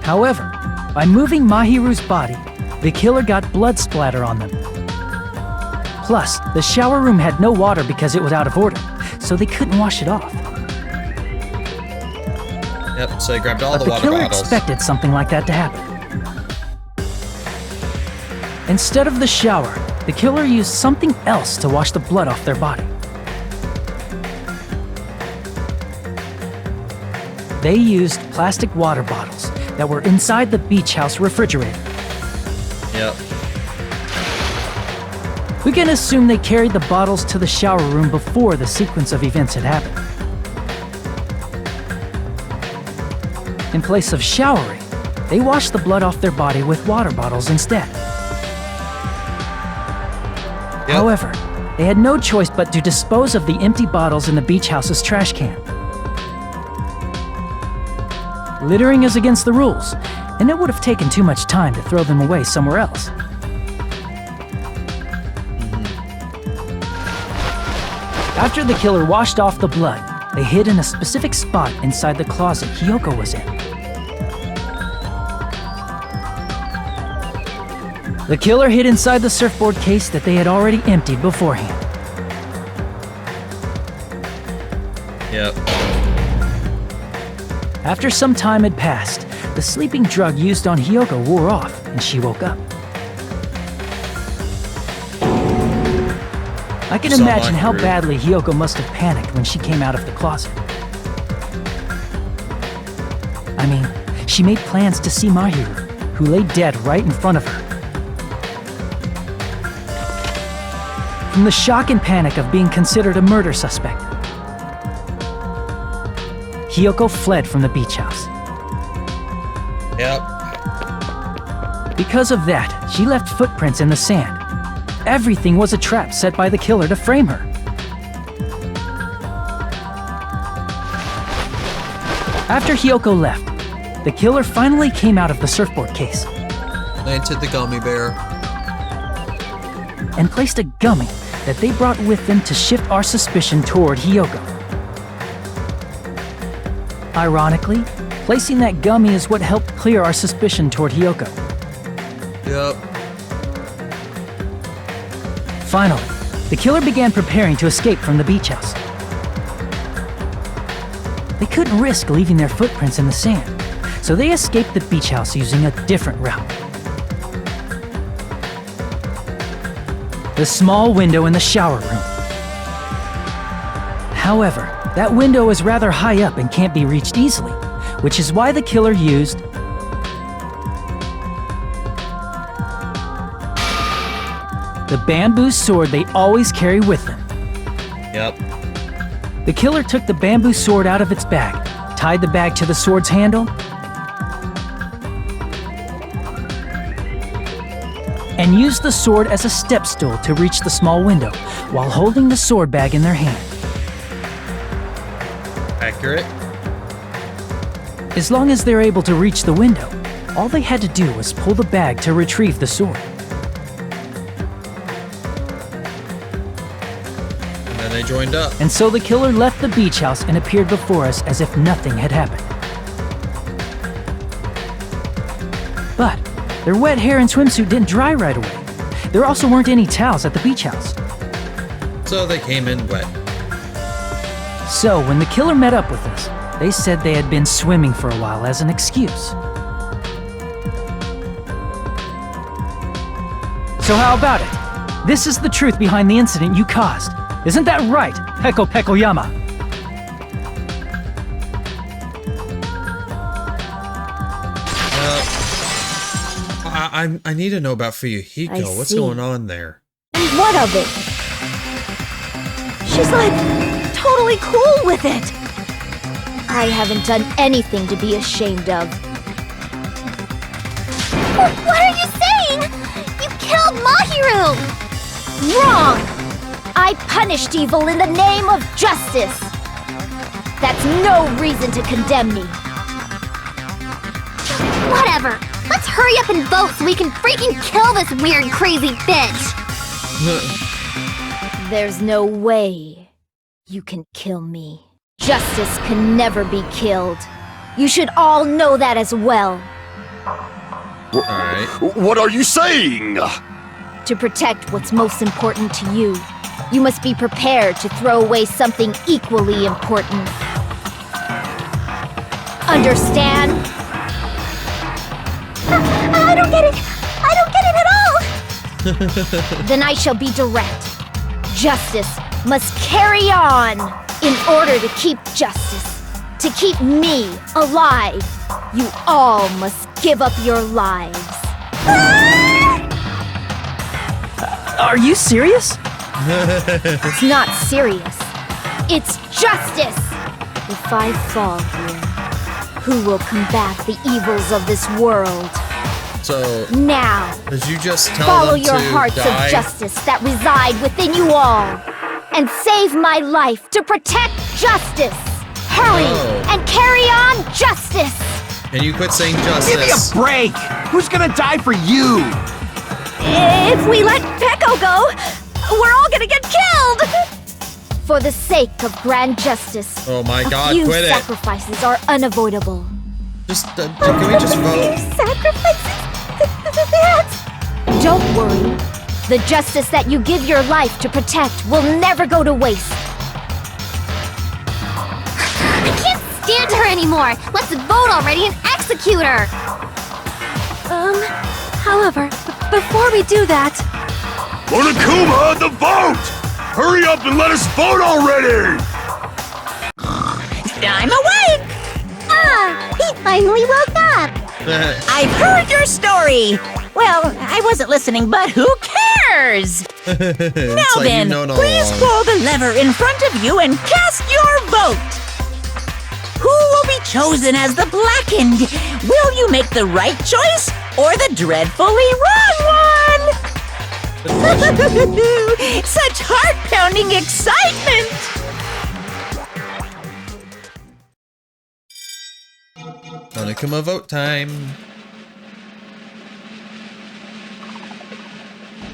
However, by moving Mahiru's body, the killer got blood splatter on them. Plus, the shower room had no water because it was out of order, so they couldn't wash it off. Yep, so they grabbed all But the water killer bottles. expected something like that to happen. Instead of the shower, the killer used something else to wash the blood off their body. they used plastic water bottles that were inside the beach house refrigerator. Yep. We can assume they carried the bottles to the shower room before the sequence of events had happened. In place of showering, they washed the blood off their body with water bottles instead. Yep. However, they had no choice but to dispose of the empty bottles in the beach house's trash can. Littering is against the rules, and it would have taken too much time to throw them away somewhere else. After the killer washed off the blood, they hid in a specific spot inside the closet Hiyoko was in. The killer hid inside the surfboard case that they had already emptied beforehand. Yep. After some time had passed, the sleeping drug used on Hiyoko wore off and she woke up. I can imagine how badly Hiyoko must have panicked when she came out of the closet. I mean, she made plans to see Mahiru, who lay dead right in front of her. From the shock and panic of being considered a murder suspect, Hiyoko fled from the beach house. Yep. Because of that, she left footprints in the sand. Everything was a trap set by the killer to frame her. After Hiyoko left, the killer finally came out of the surfboard case. Planted the gummy bear. And placed a gummy that they brought with them to shift our suspicion toward Hiyoko. Ironically, placing that gummy is what helped clear our suspicion toward Hiyoko. Yep. Finally, the killer began preparing to escape from the beach house. They couldn't risk leaving their footprints in the sand, so they escaped the beach house using a different route. The small window in the shower room. However, that window is rather high up and can't be reached easily, which is why the killer used the bamboo sword they always carry with them. Yep. The killer took the bamboo sword out of its bag, tied the bag to the sword's handle, and used the sword as a step stool to reach the small window while holding the sword bag in their hand. Accurate. As long as they're able to reach the window, all they had to do was pull the bag to retrieve the sword. And then they joined up. And so the killer left the beach house and appeared before us as if nothing had happened. But their wet hair and swimsuit didn't dry right away. There also weren't any towels at the beach house. So they came in wet. So when the killer met up with us, they said they had been swimming for a while as an excuse. So how about it? This is the truth behind the incident you caused. Isn't that right, Peko Pekoyama? I need to know about Fuyuhiko. What's going on there? And what of it? She's like totally cool with it. I haven't done anything to be ashamed of. What are you saying? You killed Mahiru! Wrong! I punished evil in the name of justice. That's no reason to condemn me. Whatever. Let's hurry up and vote so we can freaking kill this weird, crazy bitch! There's no way you can kill me. Justice can never be killed. You should all know that as well. Alright. What are you saying? To protect what's most important to you, you must be prepared to throw away something equally important. Understand? I don't get it! I don't get it at all! Then I shall be direct. Justice must carry on. In order to keep justice, to keep me alive, you all must give up your lives. Are you serious? It's not serious. It's justice! If I fall here, who will combat the evils of this world? So, now, did you just tell follow them your to hearts die? of justice that reside within you all, and save my life to protect justice. Hurry and carry on justice. Can you quit saying justice? Give me a break! Who's gonna die for you? If we let Pecco go, we're all gonna get killed! For the sake of grand justice, Oh my God, a few quit it. sacrifices are unavoidable. Just, can we just vote? Sacrifices? Don't worry. The justice that you give your life to protect will never go to waste. I can't stand her anymore! Let's vote already and execute her! However, before we do that, Monokuma, the vote! Hurry up and let us vote already! I'm awake! He finally woke up! I've heard your story! Well, I wasn't listening, but who cares? Now like then, you've known all please along. pull the lever in front of you and cast your vote! Who will be chosen as the blackened? Will you make the right choice or the dreadfully wrong one? Such heart-pounding excitement! Monokuma vote time.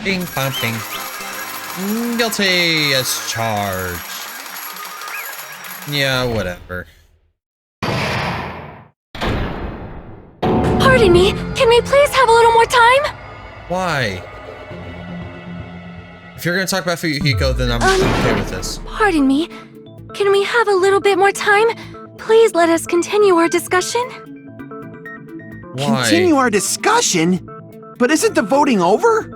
Bing, bong, bing. Guilty as charged. Yeah, whatever. pardon me, can we please have a little more time? Why? If you're gonna talk about Fuyuhiko, then I'm okay with this. Pardon me, can we have a little bit more time? Please let us continue our discussion. Why? Continue our discussion? But isn't the voting over?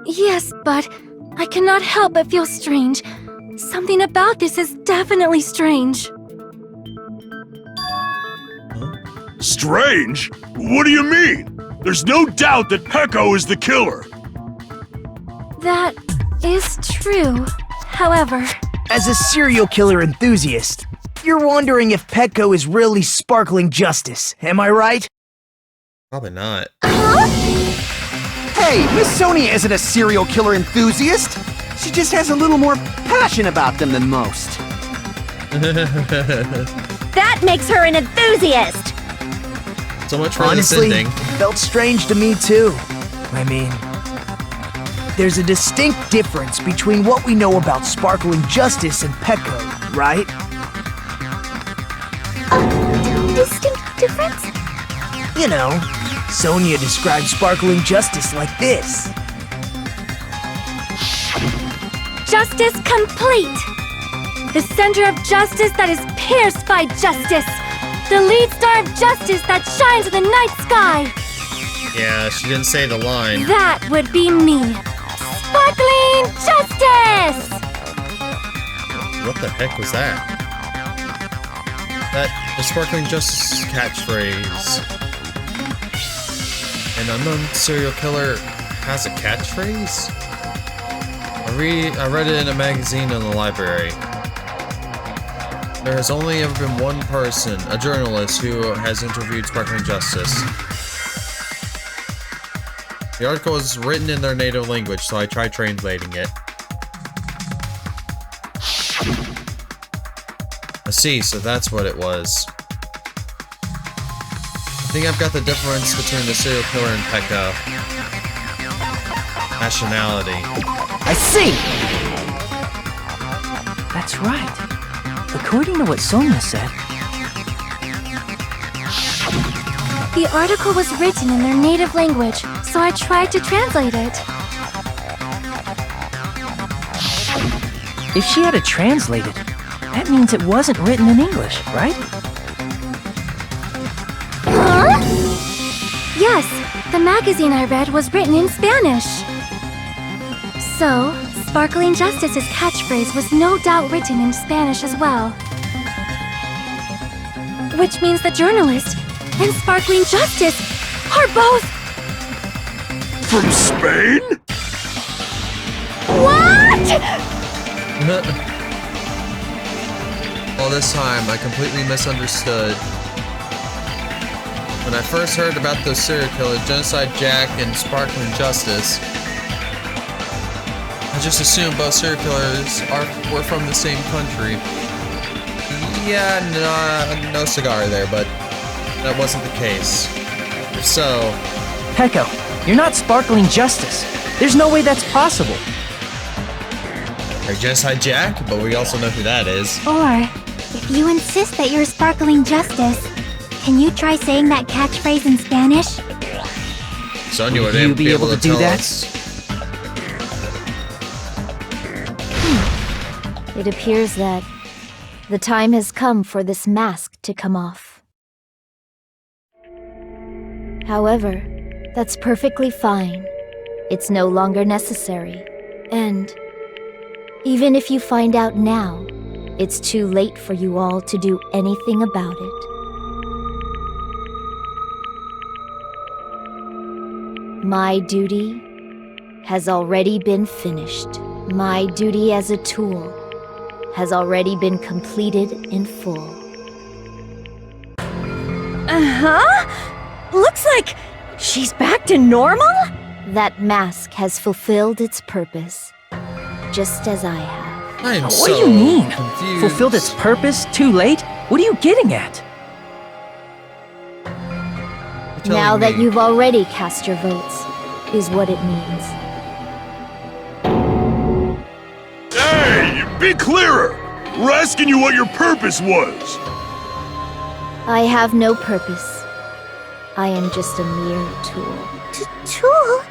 Yes, but I cannot help but feel strange. Something about this is definitely strange. Strange? What do you mean? There's no doubt that Pecco is the killer. That is true. However, As a serial killer enthusiast, you're wondering if Pecco is really sparkling justice, am I right? Probably not. Hey, Miss Sonia isn't a serial killer enthusiast. She just has a little more passion about them than most. that makes her an enthusiast! So much for Honestly, this ending. it felt strange to me too. I mean, there's a distinct difference between what we know about sparkling justice and Pecco, right? Distinct difference? You know, Sonia describes sparkling justice like this. Justice complete! The center of justice that is pierced by justice! The lead star of justice that shines in the night sky! Yeah, she didn't say the line. That would be me! Sparkling justice! What the heck was that? The sparkling justice catchphrase. An unknown serial killer has a catchphrase? I read it in a magazine in the library. There has only ever been one person, a journalist, who has interviewed Sparkling Justice. The article is written in their native language, so I tried translating it. I see, so that's what it was. I think I've got the difference between the serial killer and Pecco. Nationality. I see! That's right. According to what Sonia said, The article was written in their native language, so I tried to translate it. If she had it translated, that means it wasn't written in English, right? Huh? Yes, the magazine I read was written in Spanish. So, Sparkling Justice's catchphrase was no doubt written in Spanish as well. Which means the journalist and Sparkling Justice are both... From Spain? What?! All this time, I completely misunderstood. When I first heard about those serial killers, Genocide Jack and Sparkling Justice, I just assumed both serial killers were from the same country. Yeah, no cigar there, but that wasn't the case. If so... Pecco, you're not Sparkling Justice. There's no way that's possible. Or Genocide Jack, but we also know who that is. Or, if you insist that you're Sparkling Justice, can you try saying that catchphrase in Spanish? Sonya would you be able to do tell that? us. It appears that the time has come for this mask to come off. However, that's perfectly fine. It's no longer necessary. And even if you find out now, it's too late for you all to do anything about it. My duty has already been finished. My duty as a tool has already been completed in full. Looks like she's back to normal? That mask has fulfilled its purpose, just as I have. I am What so do you mean? confused. Fulfilled its purpose? Too late? What are you getting at? You're Now telling that me. you've already cast your votes, is what it means. Hey, be clearer! We're asking you what your purpose was! I have no purpose. I am just a mere tool. Tool?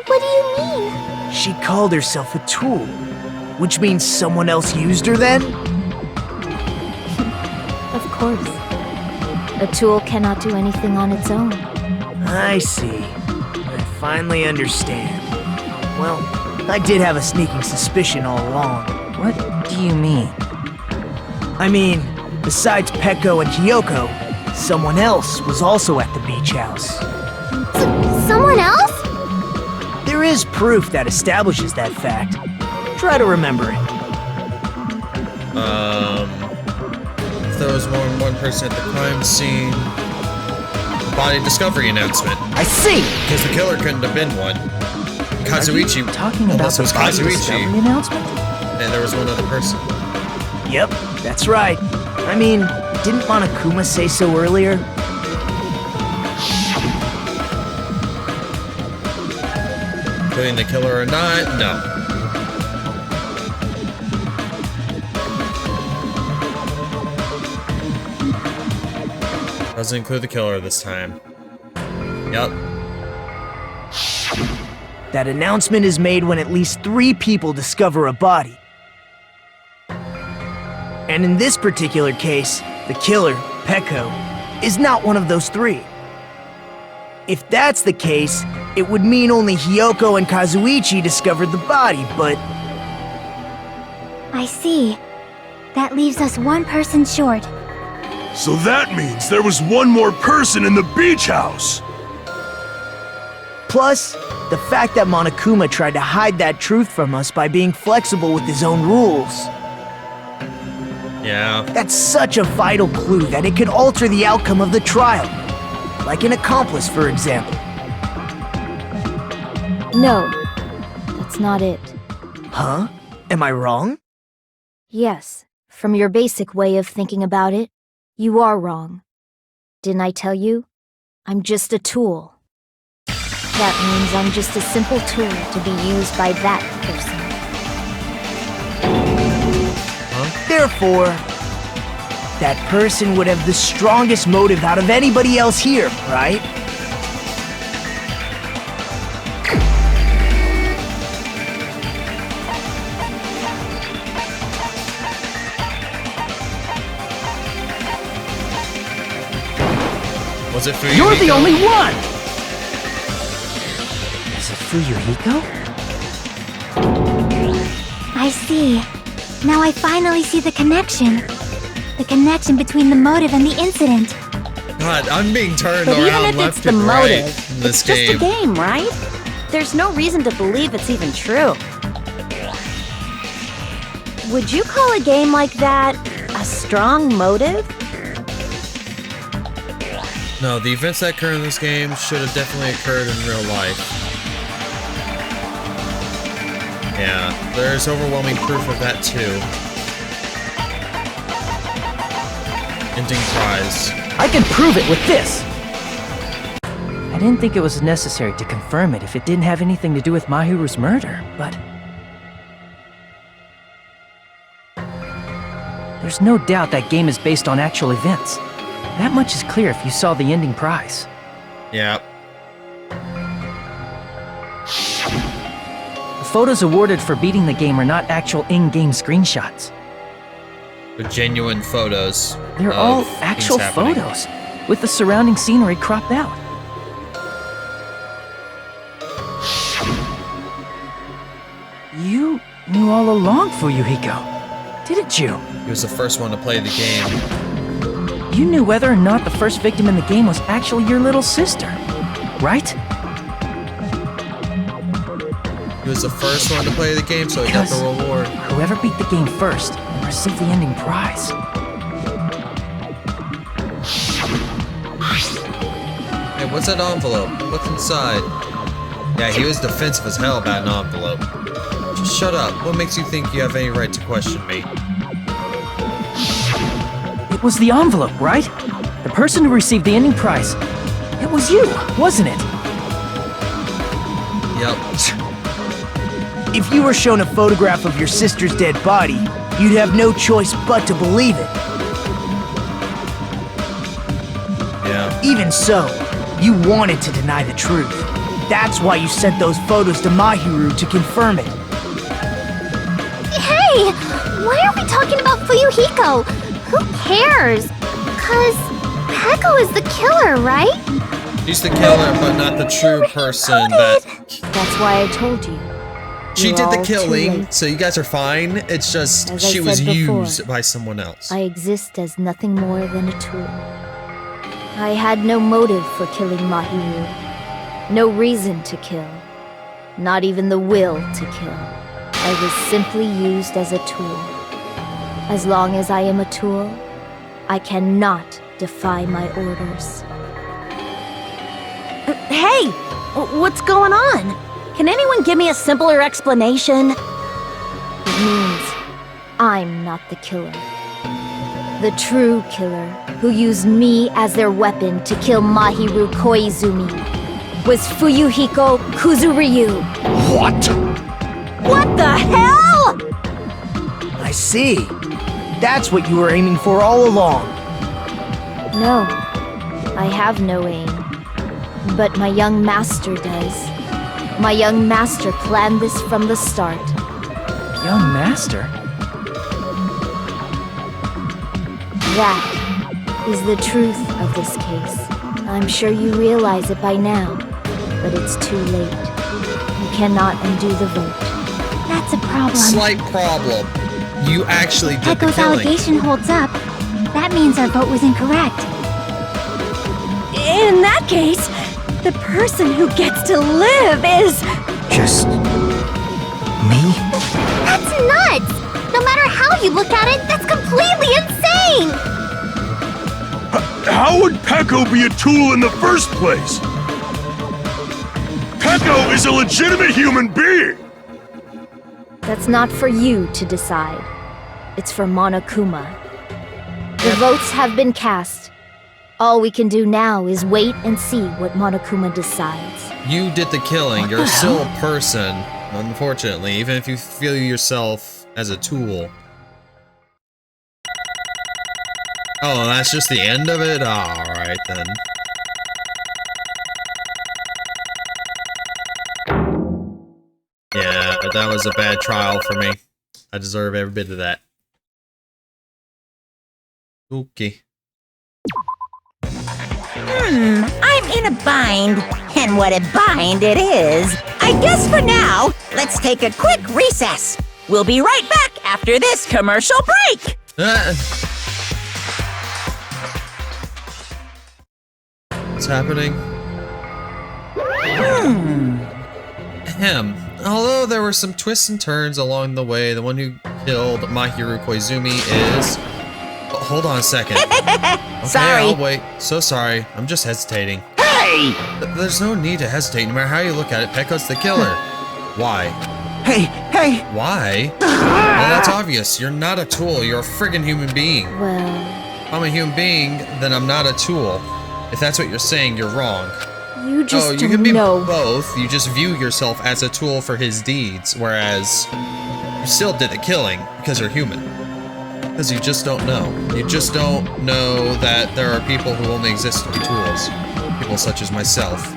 What do you mean? She called herself a tool, which means someone else used her then? Of course. A tool cannot do anything on its own. I see. I finally understand. Well, I did have a sneaking suspicion all along. What do you mean? I mean, besides Pecco and Hiyoko, someone else was also at the beach house. Someone else? There is proof that establishes that fact. Try to remember it. If there was more than one person at the crime scene, the body discovery announcement. I see! Because the killer couldn't have been one. Kazuichi. Are you talking about unless it the was body Kazuichi, discovery announcement? and there was one other person. Yep, that's right. I mean, didn't Monokuma say so earlier? Including the killer or not, no. Doesn't include the killer this time. Yep. That announcement is made when at least 3 people discover a body. And in this particular case, the killer, Pecco, is not one of those 3. If that's the case, it would mean only Hiyoko and Kazuichi discovered the body, but... I see. That leaves us one person short. So that means there was one more person in the beach house! Plus, the fact that Monokuma tried to hide that truth from us by being flexible with his own rules. Yeah. That's such a vital clue that it could alter the outcome of the trial. Like an accomplice, for example. No, that's not it. Huh? Am I wrong? Yes, from your basic way of thinking about it, you are wrong. Didn't I tell you? I'm just a tool. That means I'm just a simple tool to be used by that person. Therefore, that person would have the strongest motive out of anybody else here, right? Was it Fuyuhiko? You're the only one! Is it Fuyuhiko? I see. Now I finally see the connection. the connection between the motive and the incident. God, I'm being turned But even around if left it's the and right motive, in this it's just game. a game, right? There's no reason to believe it's even true. Would you call a game like that a strong motive? No, the events that occur in this game should have definitely occurred in real life. Yeah, there's overwhelming proof of that too. Ending prize. I can prove it with this! I didn't think it was necessary to confirm it if it didn't have anything to do with Mahiru's murder, but... There's no doubt that game is based on actual events. That much is clear if you saw the ending prize. Yeah. The photos awarded for beating the game are not actual in-game screenshots. They're genuine photos. They're of all things actual happening. photos, with the surrounding scenery cropped out. You knew all along, Fuyuhiko, didn't you? He was the first one to play the game. You knew whether or not the first victim in the game was actually your little sister, right? He was the first one to play the game, so he got the Because reward. whoever beat the game first will receive the ending prize. Hey, what's that envelope? What's inside? Yeah, he was defensive as hell about an envelope. Just shut up. What makes you think you have any right to question me? It was the envelope, right? The person who received the ending prize. It was you, wasn't it? Yep. If you were shown a photograph of your sister's dead body, you'd have no choice but to believe it. Yeah. Even so, you wanted to deny the truth. That's why you sent those photos to Mahiru to confirm it. Hey! Why are we talking about Fuyuhiko? Who cares? 'Cause Peko is the killer, right? She's the killer, but not the true person that... That's why I told you. She You're did the all too killing, late. so you guys are fine. It's just As I she was said before, used by someone else. I exist as nothing more than a tool. I had no motive for killing Mahiru. No reason to kill. Not even the will to kill. I was simply used as a tool. As long as I am a tool, I cannot defy my orders. Hey! What's going on? Can anyone give me a simpler explanation? It means I'm not the killer. The true killer, who used me as their weapon to kill Mahiru Koizumi, was Fuyuhiko Kuzuryu. What? What the hell?! I see. That's what you were aiming for all along. No, I have no aim. But my young master does. My young master planned this from the start. Young master? That is the truth of this case. I'm sure you realize it by now, but it's too late. You cannot undo the vote. That's a problem. Slight problem. You actually did the Peko's killing. allegation holds up. That means our vote was incorrect. In that case, the person who gets to live is... Just... me? That's nuts! No matter how you look at it, that's completely insane! How would Peko be a tool in the first place? Peko is a legitimate human being! That's not for you to decide. It's for Monokuma. The votes have been cast. All we can do now is wait and see what Monokuma decides. You did the killing. You're still a person, unfortunately, even if you feel yourself as a tool. Oh, that's just the end of it? Alright then. Yeah, but that was a bad trial for me. I deserve every bit of that. Okay. I'm in a bind. And what a bind it is. I guess for now, let's take a quick recess. We'll be right back after this commercial break. What's happening? Although there were some twists and turns along the way, the one who killed Mahiru Koizumi is... Oh, hold on a second. Okay, Sorry. I'll wait. So sorry. I'm just hesitating. Hey! There's no need to hesitate. No matter how you look at it, Pekko's the killer. Why? Hey! Why? Well, that's obvious. You're not a tool. You're a friggin' human being. Well, If I'm a human being, then I'm not a tool. If that's what you're saying, you're wrong. you just Oh, you don't can be know. both. You just view yourself as a tool for his deeds, whereas you still did the killing because you're human. Because you just don't know. You just don't know that there are people who only exist to be tools. People such as myself.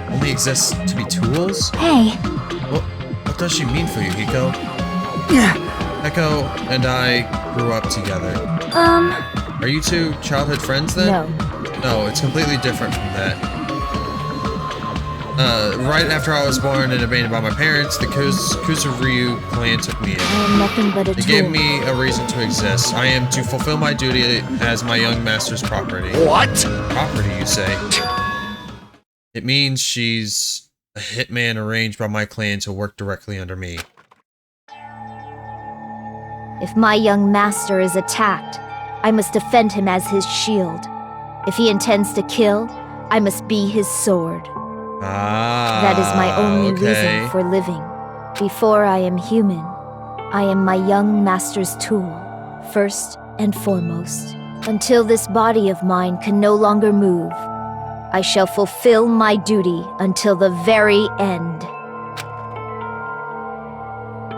Only exist to be tools? Hey, What does she mean for you, Hiko? Pekko and I grew up together. Are you two childhood friends then? no. No, it's completely different from that. Right after I was born and abandoned by my parents, the Kusaryu clan took me in. I am nothing but a They tool. gave me a reason to exist. I am to fulfill my duty as my young master's property. What? Property, you say? It means she's a hitman arranged by my clan to work directly under me. If my young master is attacked, I must defend him as his shield. If he intends to kill, I must be his sword. That is my only reason for living. Before I am human, I am my young master's tool, first and foremost. Until this body of mine can no longer move, I shall fulfill my duty until the very end.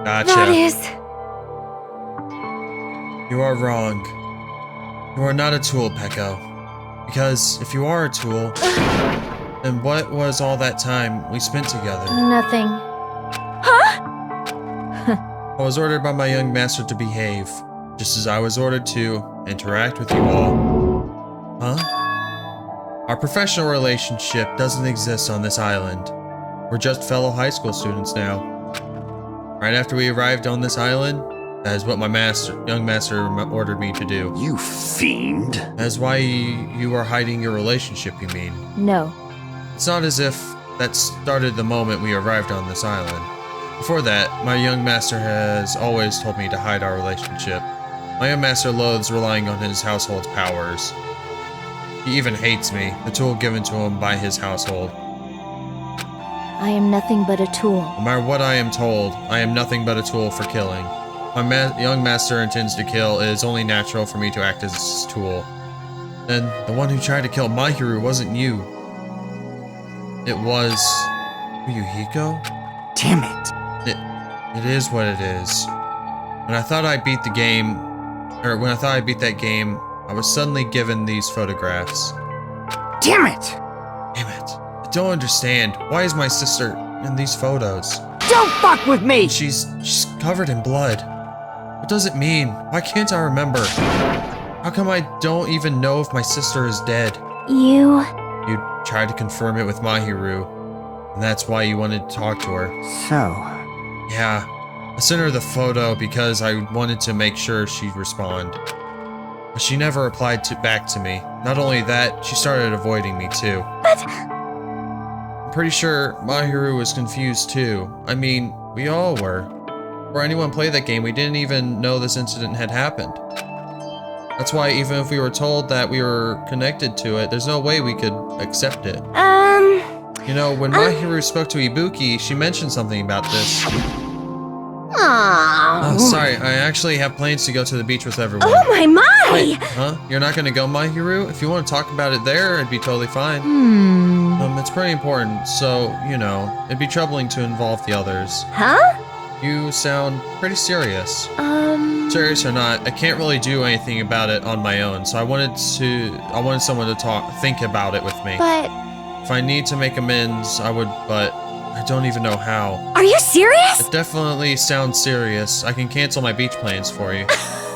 Gotcha. That is... You are wrong. You are not a tool, Pekko. Because if you are a tool, then what was all that time we spent together? Nothing. I was ordered by my young master to behave, just as I was ordered to interact with you all. Huh? Our professional relationship doesn't exist on this island. We're just fellow high school students now. Right after we arrived on this island, that is what my young master ordered me to do. You fiend. That is why you are hiding your relationship, you mean? No. It's not as if that started the moment we arrived on this island. Before that, my young master has always told me to hide our relationship. My young master loathes relying on his household's powers. He even hates me, the tool given to him by his household. I am nothing but a tool. No matter what I am told, I am nothing but a tool for killing. My young master intends to kill. It is only natural for me to act as his tool. And the one who tried to kill Mahiru wasn't you. It was... Were you Hiko? Damn it. It is what it is. When I thought I beat the game, or when I thought I beat that game, I was suddenly given these photographs. Damn it! Damn it. I don't understand. Why is my sister in these photos? Don't fuck with me! She's covered in blood. What does it mean? Why can't I remember? How come I don't even know if my sister is dead? You tried to confirm it with Mahiru, and that's why you wanted to talk to her. So, Yeah, I sent her the photo because I wanted to make sure she'd respond. But she never replied back to me. Not only that, she started avoiding me too. But... I'm pretty sure Mahiru was confused too. I mean, we all were. Before anyone played that game, we didn't even know this incident had happened. That's why even if we were told that we were connected to it, there's no way we could accept it. You know, when Mahiru spoke to Ibuki, she mentioned something about this. Oh, sorry, I actually have plans to go to the beach with everyone. Oh my! Wait, huh? You're not gonna go, Mahiru? If you want to talk about it there, it'd be totally fine. It's pretty important, so, you know, it'd be troubling to involve the others. Huh? You sound pretty serious. Serious or not, I can't really do anything about it on my own, so I wanted someone to think about it with me. But... If I need to make amends, I would, but I don't even know how. Are you serious? It definitely sounds serious. I can cancel my beach plans for you.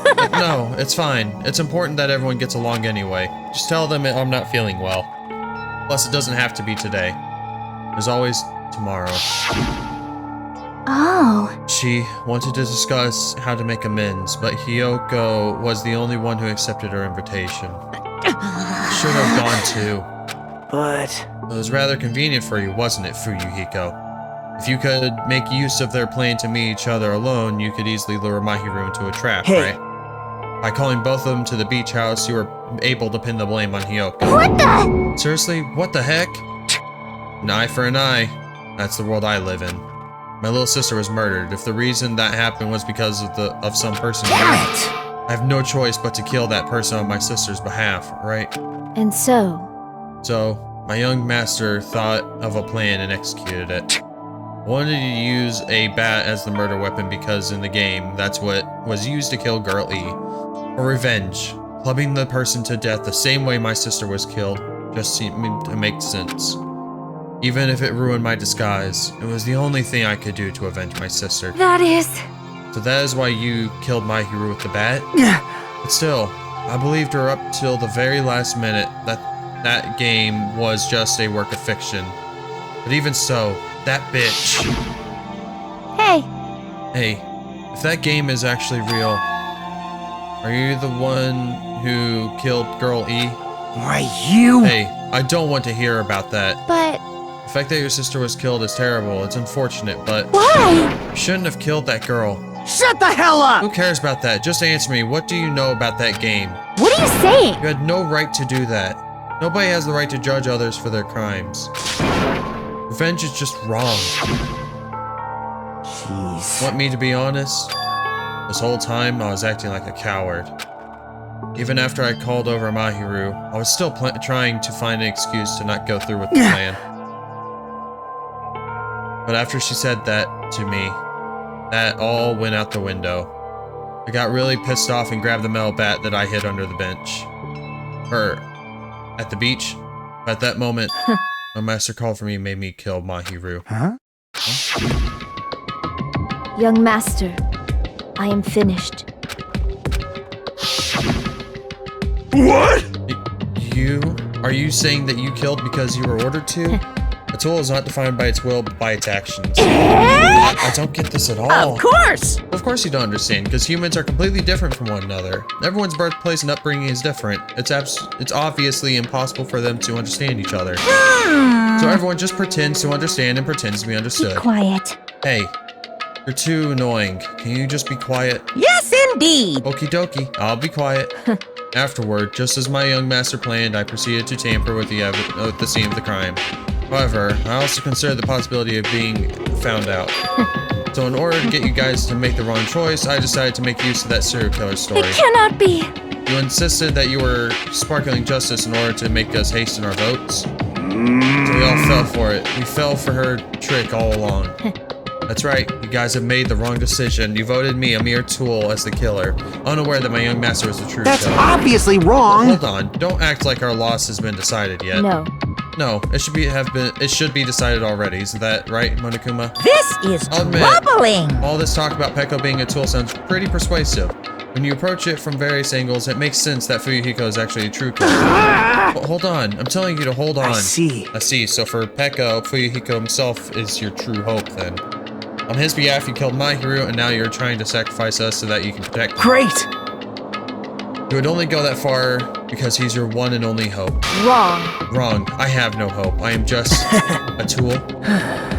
But no, it's fine. It's important that everyone gets along anyway. Just tell them I'm not feeling well. Plus, it doesn't have to be today. There's always tomorrow. Oh. She wanted to discuss how to make amends, but Hiyoko was the only one who accepted her invitation. Should have gone too. but... It was rather convenient for you, wasn't it, Fuyuhiko? If you could make use of their plan to meet each other alone, you could easily lure Mahiru into a trap, Hey. right? By calling both of them to the beach house, you were able to pin the blame on Hiyoko. What the? Seriously? What the heck? An eye for an eye. That's the world I live in. My little sister was murdered. If the reason that happened was because of some person, Damn it! I have no choice but to kill that person on my sister's behalf, right? And so, So, my young master thought of a plan and executed it. I wanted to use a bat as the murder weapon because in the game, that's what was used to kill Girl E. For revenge, clubbing the person to death the same way my sister was killed just seemed to make sense. Even if it ruined my disguise, it was the only thing I could do to avenge my sister. That is... So that is why you killed Mahiru with the bat? But still, I believed her up till the very last minute that game was just a work of fiction. But even so, that bitch. hey, Hey, if that game is actually real, are you the one who killed Girl E? Why, you... Hey, I don't want to hear about that. but The fact that your sister was killed is terrible. It's unfortunate, but why? you shouldn't have killed that girl. Shut the hell up! Who cares about that? Just answer me. What do you know about that game? What are you saying? You had no right to do that. Nobody has the right to judge others for their crimes. Revenge is just wrong. Jeez. Want me to be honest? This whole time, I was acting like a coward. Even after I called over Mahiru, I was still trying to find an excuse to not go through with the plan. But after she said that to me, that all went out the window. I got really pissed off and grabbed the metal bat that I hid under the bench. At the beach. But at that moment, my master called for me and made me kill Mahiru. Huh? Young master, I am finished. What? Are you saying that you killed because you were ordered to? A tool is not defined by its will, but by its actions. I don't get this at all. Of course! Of course you don't understand, because humans are completely different from one another. Everyone's birthplace and upbringing is different. It's obviously impossible for them to understand each other. So everyone just pretends to understand and pretends to be understood. Be quiet. Hey, you're too annoying. Can you just be quiet? Yes, indeed! Okie dokie, I'll be quiet. Afterward, just as my young master planned, I proceeded to tamper with the scene of the crime. However, I also considered the possibility of being found out. So in order to get you guys to make the wrong choice, I decided to make use of that serial killer story. It cannot be! You insisted that you were sparkling justice in order to make us hasten our votes. So we all fell for it. We fell for her trick all along. That's right, you guys have made the wrong decision. You voted me, a mere tool, as the killer, unaware that my young master was the true That's killer. obviously wrong. Hold on, don't act like our loss has been decided yet. No. No, it should be decided already. Isn't that right, Monokuma? This is I'll admit, troubling! all this talk about Peko being a tool sounds pretty persuasive. When you approach it from various angles, it makes sense that Fuyuhiko is actually a true killer. But hold on, I'm telling you to hold on. I see. I see, so for Peko, Fuyuhiko himself is your true hope then. On his behalf, you killed Mahiru, and now you're trying to sacrifice us so that you can protect him. Great! You would only go that far because he's your one and only hope. Wrong. Wrong. I have no hope. I am just a tool.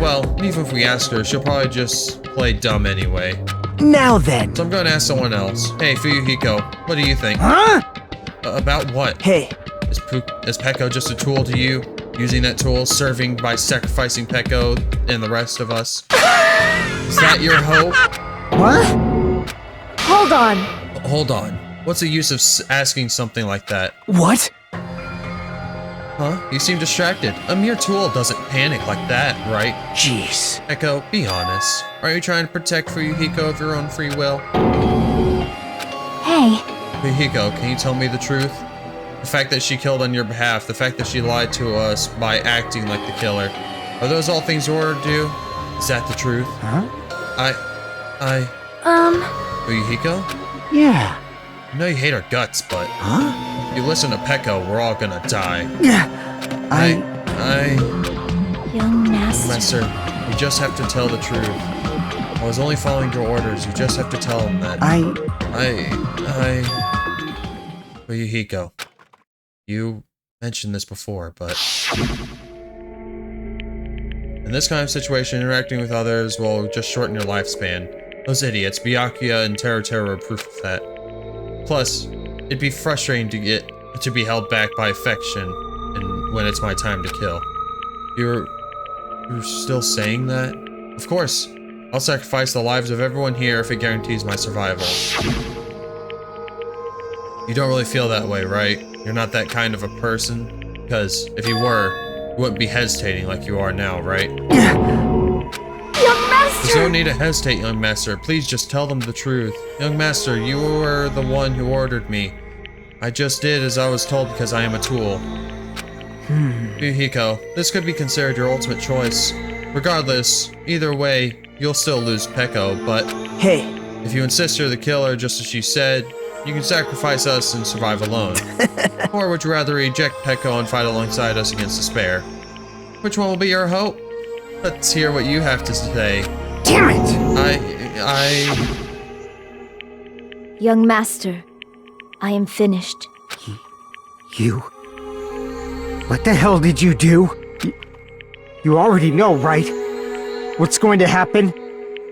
Well, even if we ask her, she'll probably just play dumb anyway. Now then. So I'm going to ask someone else. Hey, Fuyuhiko, what do you think? Huh? About what? Hey. Is Peko just a tool to you? Using that tool, serving by sacrificing Peko and the rest of us? Is that your hope? What? Hold on. Hold on. What's the use of asking something like that? What? Huh? You seem distracted. A mere tool doesn't panic like that, right? Jeez. Echo, be honest. Are you trying to protect Fuyuhiko of your own free will? Hey. Fuyuhiko, can you tell me the truth? The fact that she killed on your behalf, the fact that she lied to us by acting like the killer. Are those all things you ordered to do? Is that the truth? Huh? Fuyuhiko? Yeah. I know you hate our guts, but... Huh? If you listen to Peko, we're all gonna die. Yeah. Young master. Master, you just have to tell the truth. I was only following your orders. You just have to tell him that. Fuyuhiko. You mentioned this before, but in this kind of situation, interacting with others will just shorten your lifespan. Those idiots, Byakuya and Terra are proof of that. Plus, it'd be frustrating to be held back by affection and when it's my time to kill. You're still saying that? Of course. I'll sacrifice the lives of everyone here if it guarantees my survival. You don't really feel that way, right? You're not that kind of a person? Because if you were, you wouldn't be hesitating like you are now, right? Young Master! There's no need to hesitate, young master. Please just tell them the truth. Young master, you were the one who ordered me. I just did as I was told because I am a tool. Fuyuhiko, this could be considered your ultimate choice. Regardless, either way, you'll still lose Peko, but Hey, if you insist you're the killer just as she said, you can sacrifice us and survive alone. Or would you rather eject Peko and fight alongside us against despair? Which one will be your hope? Let's hear what you have to say. damn it! Young Master, I am finished. You? What the hell did you do? You already know, right? What's going to happen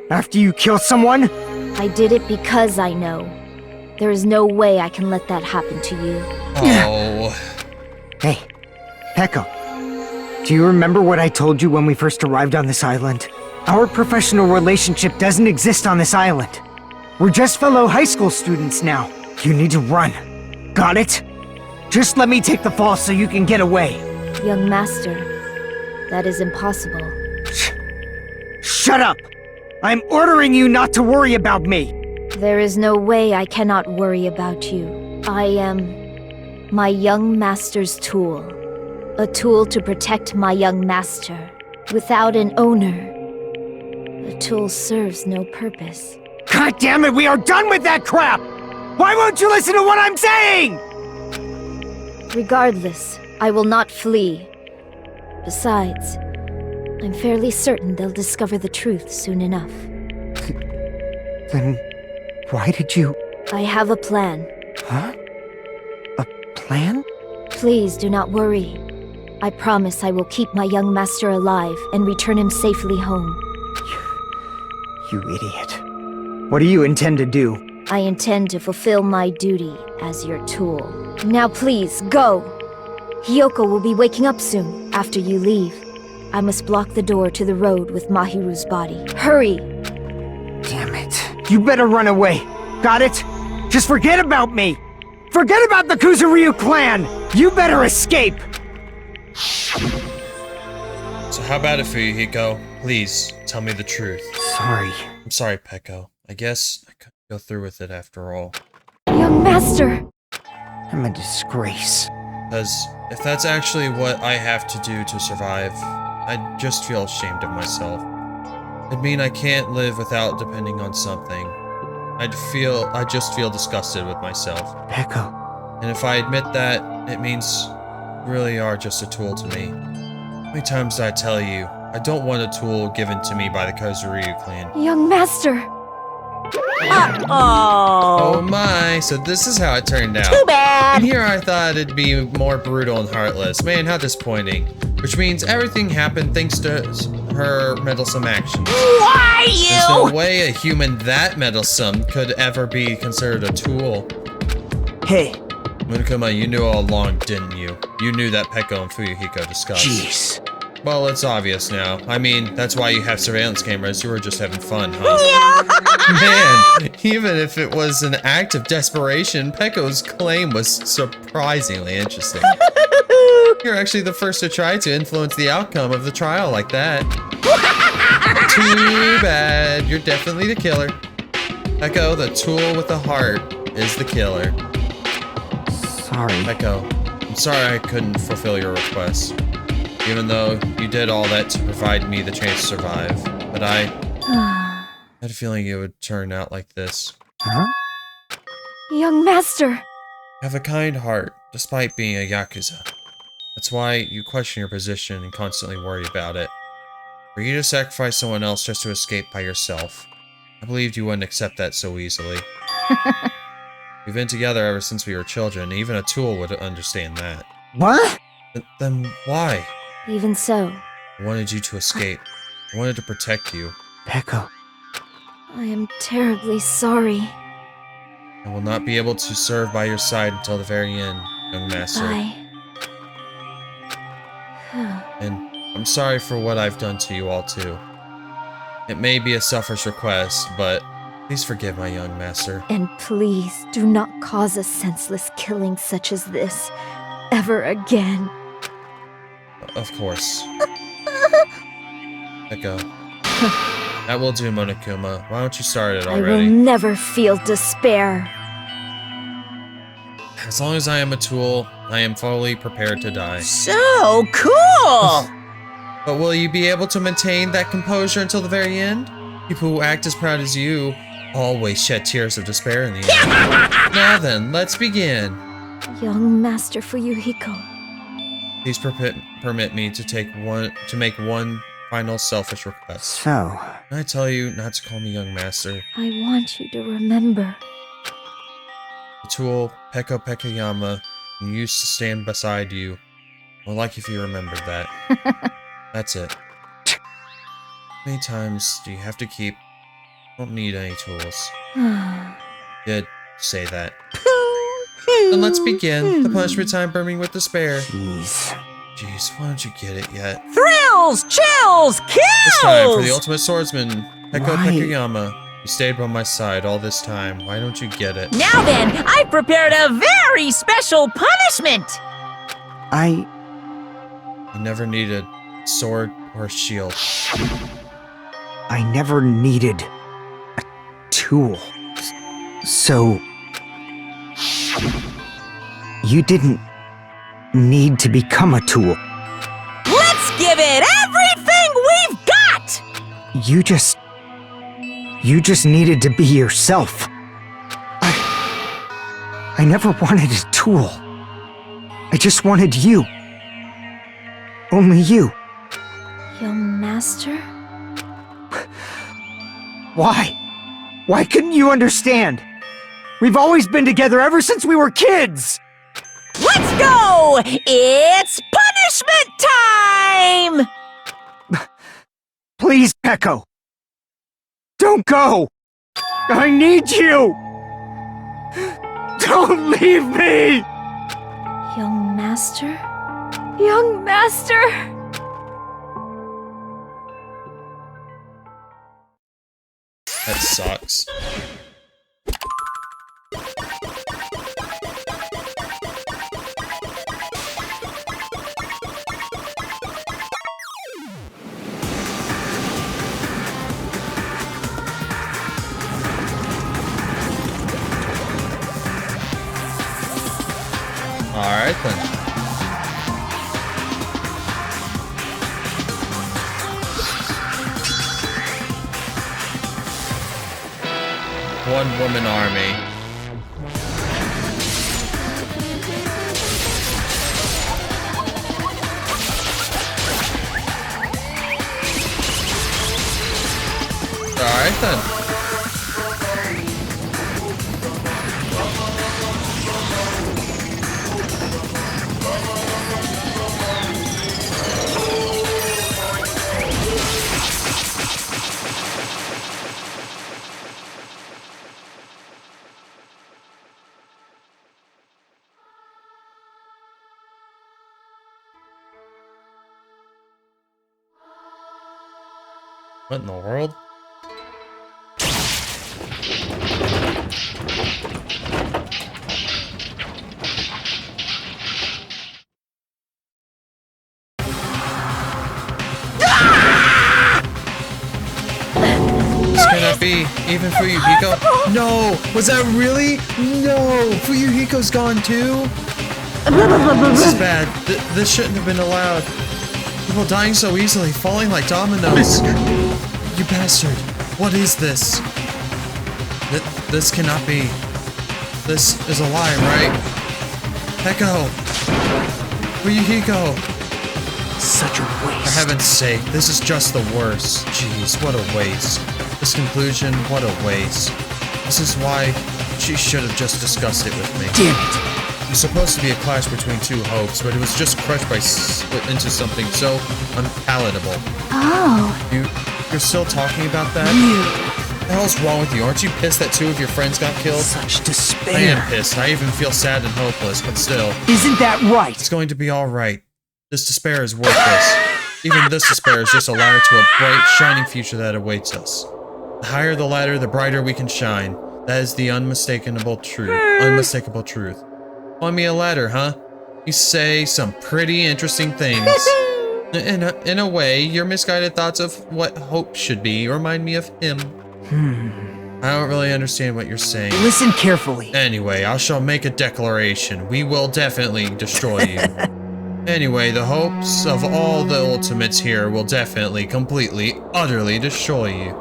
after you kill someone? I did it because I know. There is no way I can let that happen to you. Oh. Hey, Peko. Do you remember what I told you when we first arrived on this island? Our professional relationship doesn't exist on this island. We're just fellow high school students now. You need to run. Got it? Just let me take the fall so you can get away. Young Master, that is impossible. Shut up! I'm ordering you not to worry about me! There is no way I cannot worry about you. I am my young master's tool. A tool to protect my young master. Without an owner, a tool serves no purpose. God damn it, we are done with that crap! Why won't you listen to what I'm saying? Regardless, I will not flee. Besides, I'm fairly certain they'll discover the truth soon enough. Then why did you... I have a plan. Huh? A plan? Please do not worry. I promise I will keep my young master alive and return him safely home. You idiot. What do you intend to do? I intend to fulfill my duty as your tool. Now please, go! Hiyoko will be waking up soon, after you leave. I must block the door to the road with Mahiru's body. Hurry! Damn it. You better run away. Got it? Just forget about me! Forget about the Kuzuryu clan! You better escape! So how about it, Fuyuhiko? Please, tell me the truth. Sorry. I'm sorry, Peko. I guess I couldn't go through with it after all. Young master! I'm a disgrace. Because if that's actually what I have to do to survive, I'd just feel ashamed of myself. It'd mean I can't live without depending on something. I just feel disgusted with myself. Peko. And if I admit that, it means you really are just a tool to me. How many times did I tell you, I don't want a tool given to me by the Kuzuryu clan. Young master! Oh my, so this is how it turned out. Too bad. And here I thought it'd be more brutal and heartless. Man, how disappointing. Which means everything happened thanks to her meddlesome actions. Why you? There's no way a human that meddlesome could ever be considered a tool. Hey. Monokuma, you knew all along, didn't you? You knew that Peko and Fuyuhiko discussed. Jeez. Well, it's obvious now. I mean, that's why you have surveillance cameras. You were just having fun, huh? Man, even if it was an act of desperation, Peko's claim was surprisingly interesting. You're actually the first to try to influence the outcome of the trial like that. Too bad. You're definitely the killer. Peko, the tool with the heart, is the killer. Sorry. Peko, I'm sorry I couldn't fulfill your request. Even though you did all that to provide me the chance to survive. But I had a feeling it would turn out like this. Huh? Young master! You have a kind heart, despite being a Yakuza. That's why you question your position and constantly worry about it. For you to sacrifice someone else just to escape by yourself, I believed you wouldn't accept that so easily. We've been together ever since we were children, even a tool would understand that. What? Then why? Even so, I wanted you to escape. I wanted to protect you. Peko. I am terribly sorry. I will not be able to serve by your side until the very end, young master. And I'm sorry for what I've done to you all too. It may be a selfish request, but please forgive my young master. And please do not cause a senseless killing such as this ever again. Of course. Echo. That will do, Monokuma. Why don't you start it already? I will never feel despair. As long as I am a tool, I am fully prepared to die. So cool! But will you be able to maintain that composure until the very end? People who act as proud as you always shed tears of despair in the end. Now then, let's begin. Young Master Fuyuhiko. Please permit me to make one final selfish request. So? Can I tell you not to call me young master? I want you to remember. The tool, Peko Pekayama, used to stand beside you. I would like if you remembered that. That's it. How many times do you have to keep? I don't need any tools. Did say that. Then let's begin. The punishment time brimming with despair. Jeez, why don't you get it yet? Thrills, chills, kills! This time for the ultimate swordsman, Peko Pekayama. You stayed by my side all this time. Why don't you get it? Now then, I've prepared a very special punishment! I never needed a sword or a shield. I never needed a tool. So... you didn't need to become a tool. Let's give it everything we've got! You just needed to be yourself. I never wanted a tool. I just wanted you. Only you. Young Master? Why? Why couldn't you understand? We've always been together ever since we were kids! Let's go! It's punishment time! Please, Peko. Don't go! I need you! Don't leave me! Young Master? Young Master! That sucks. Alright then. One-woman army. Alright then. What in the world? This cannot be. Even Fuyuhiko? No! Was that really? No! Fuyuhiko's gone too? This is bad. This shouldn't have been allowed. People dying so easily, falling like dominoes. You bastard. What is this? This cannot be. This is a lie, right? Peko! Fuyuhiko! Such a waste. For heaven's sake, this is just the worst. Jeez, what a waste. This conclusion, what a waste. This is why she should have just discussed it with me. Damn it. It was supposed to be a clash between two hopes, but it was just crushed by split into something so unpalatable. Oh. You're still talking about that? What the hell's wrong with you? Aren't you pissed that 2 of your friends got killed? Such despair. I am pissed. I even feel sad and hopeless, but still. Isn't that right? It's going to be alright. This despair is worthless. Even this despair is just a ladder to a bright, shining future that awaits us. The higher the ladder, the brighter we can shine. That is the unmistakable truth. Find me a ladder, huh? You say some pretty interesting things. In a way, your misguided thoughts of what hope should be remind me of him. I don't really understand what you're saying. Listen carefully. Anyway, I shall make a declaration. We will definitely destroy you. Anyway, the hopes of all the ultimates here will definitely, completely, utterly destroy you.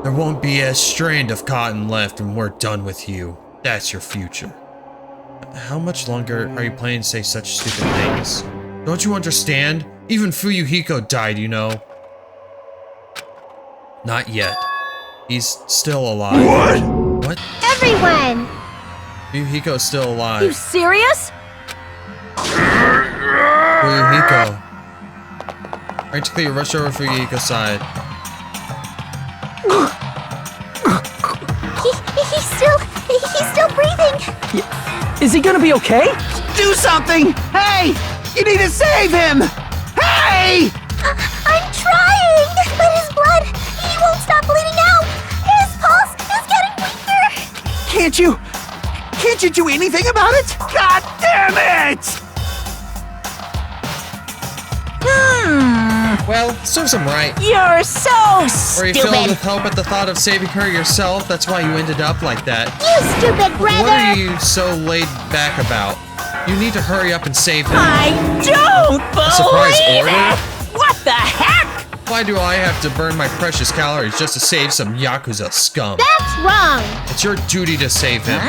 There won't be a strand of cotton left and we're done with you. That's your future. How much longer are you planning to say such stupid things? Don't you understand? Even Fuyuhiko died, you know. Not yet. He's still alive. What? Everyone! Fuyuhiko's still alive. You serious? Fuyuhiko. Practically rush over Fuyuhiko's side. He's still breathing. Is he gonna be okay? Do something! Hey! You need to save him! Hey! I'm trying, but his blood, he won't stop bleeding out. His pulse is getting weaker. Can't you do anything about it? God damn it! Well, serves him right. You're so Were you filled stupid. with hope at the thought of saving her yourself? That's why you ended up like that. You stupid brother! What are you so laid back about? You need to hurry up and save him. I don't surprise believe order? it! What the heck? Why do I have to burn my precious calories just to save some Yakuza scum? That's wrong. It's your duty to save him.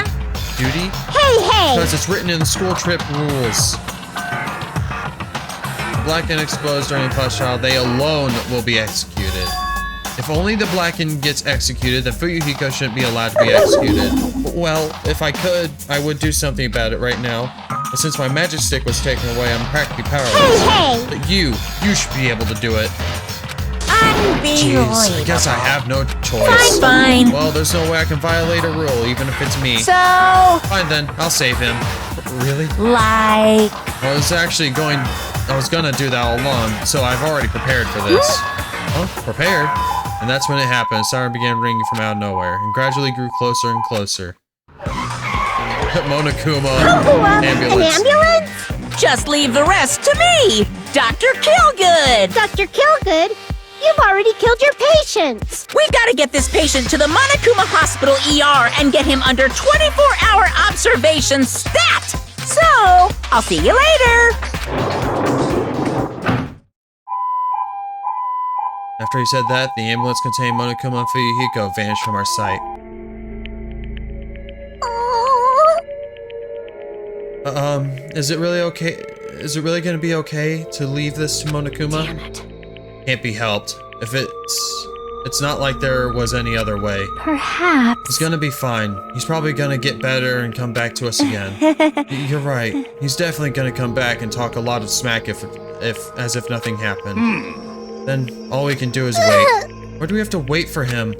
Duty? Hey! Because it's written in the school trip rules. Blackened exposed during the class trial, they alone will be executed. If only the Blackened gets executed, then Fuyuhiko shouldn't be allowed to be executed. Well, if I could, I would do something about it right now. But since my magic stick was taken away, I'm practically powerless. Hey! But you should be able to do it. Unbelievable. Jeez, I guess I have no choice. Fine. Well, there's no way I can violate a rule, even if it's me. So, Fine then, I'll save him. Really? like, I was gonna do that all along, so I've already prepared for this. Huh? Prepared? And that's when it happened. A siren began ringing from out of nowhere, and gradually grew closer and closer. Monokuma, ambulance. An ambulance? just leave the rest to me, Dr. Killgood. Dr. Killgood? You've already killed your patients. We've got to get this patient to the Monokuma Hospital ER and get him under 24-hour observation stat. So, I'll see you later. After he said that, the ambulance containing Monokuma and Fuyuhiko vanished from our sight. Is it really okay? Is it really gonna be okay to leave this to Monokuma? Damn it. Can't be helped. If it's not like there was any other way. Perhaps. He's gonna be fine. He's probably gonna get better and come back to us again. You're right. He's definitely gonna come back and talk a lot of smack if as if nothing happened. Then all we can do is wait. Or do we have to wait for him?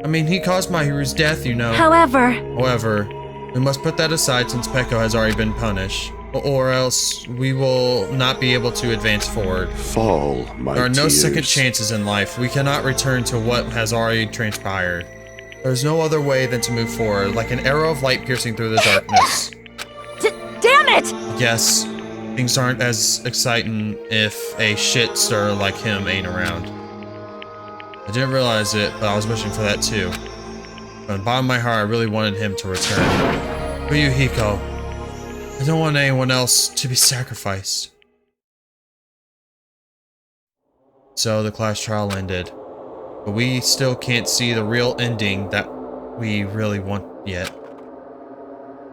I mean, he caused Mahiru's death, you know. However, we must put that aside since Peko has already been punished. Or else we will not be able to advance forward. Fall, my There are no tears. second chances in life. We cannot return to what has already transpired. There's no other way than to move forward, like an arrow of light piercing through the darkness. Damn it! Yes, things aren't as exciting if a shit stir like him ain't around. I didn't realize it, but I was wishing for that too. From the bottom of my heart, I really wanted him to return. Fuyuhiko, I don't want anyone else to be sacrificed. So the class trial ended, but we still can't see the real ending that we really want yet.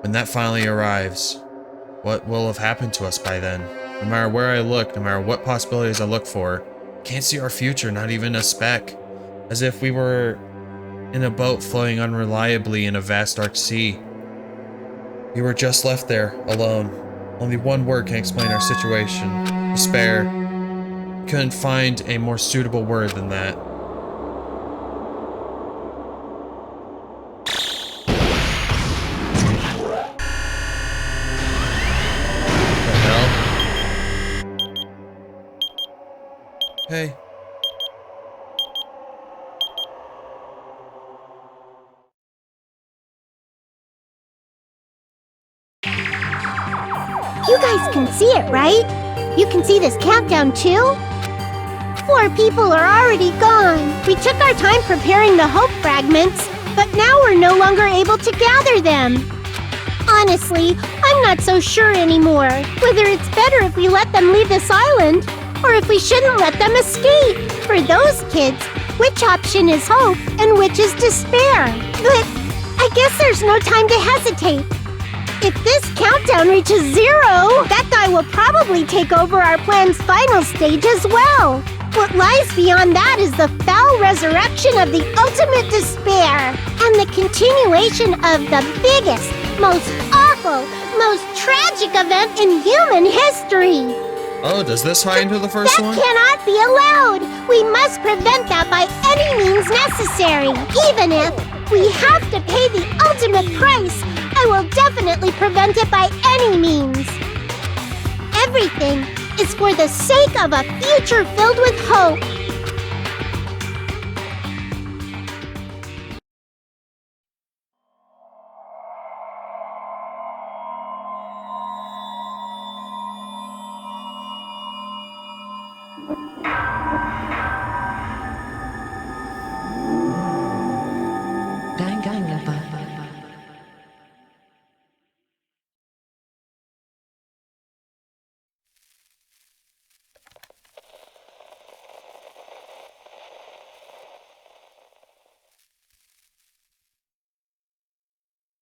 When that finally arrives, what will have happened to us by then? No matter where I look, no matter what possibilities I look for, can't see our future, not even a speck. As if we were in a boat floating unreliably in a vast dark sea. We were just left there, alone. Only one word can explain our situation. Despair. Couldn't find a more suitable word than that. The hell? Hey. You guys can see it, right? You can see this countdown too? 4 people are already gone. We took our time preparing the hope fragments, but now we're no longer able to gather them. Honestly, I'm not so sure anymore whether it's better if we let them leave this island or if we shouldn't let them escape. For those kids, which option is hope and which is despair? But I guess there's no time to hesitate. If this countdown reaches 0, that guy will probably take over our plan's final stage as well. What lies beyond that is the foul resurrection of the ultimate despair and the continuation of the biggest, most awful, most tragic event in human history. Oh, does this tie into the first one? That cannot be allowed. We must prevent that by any means necessary. Even if we have to pay the ultimate price, I will definitely prevent it by any means. Everything is for the sake of a future filled with hope. Danganronpa.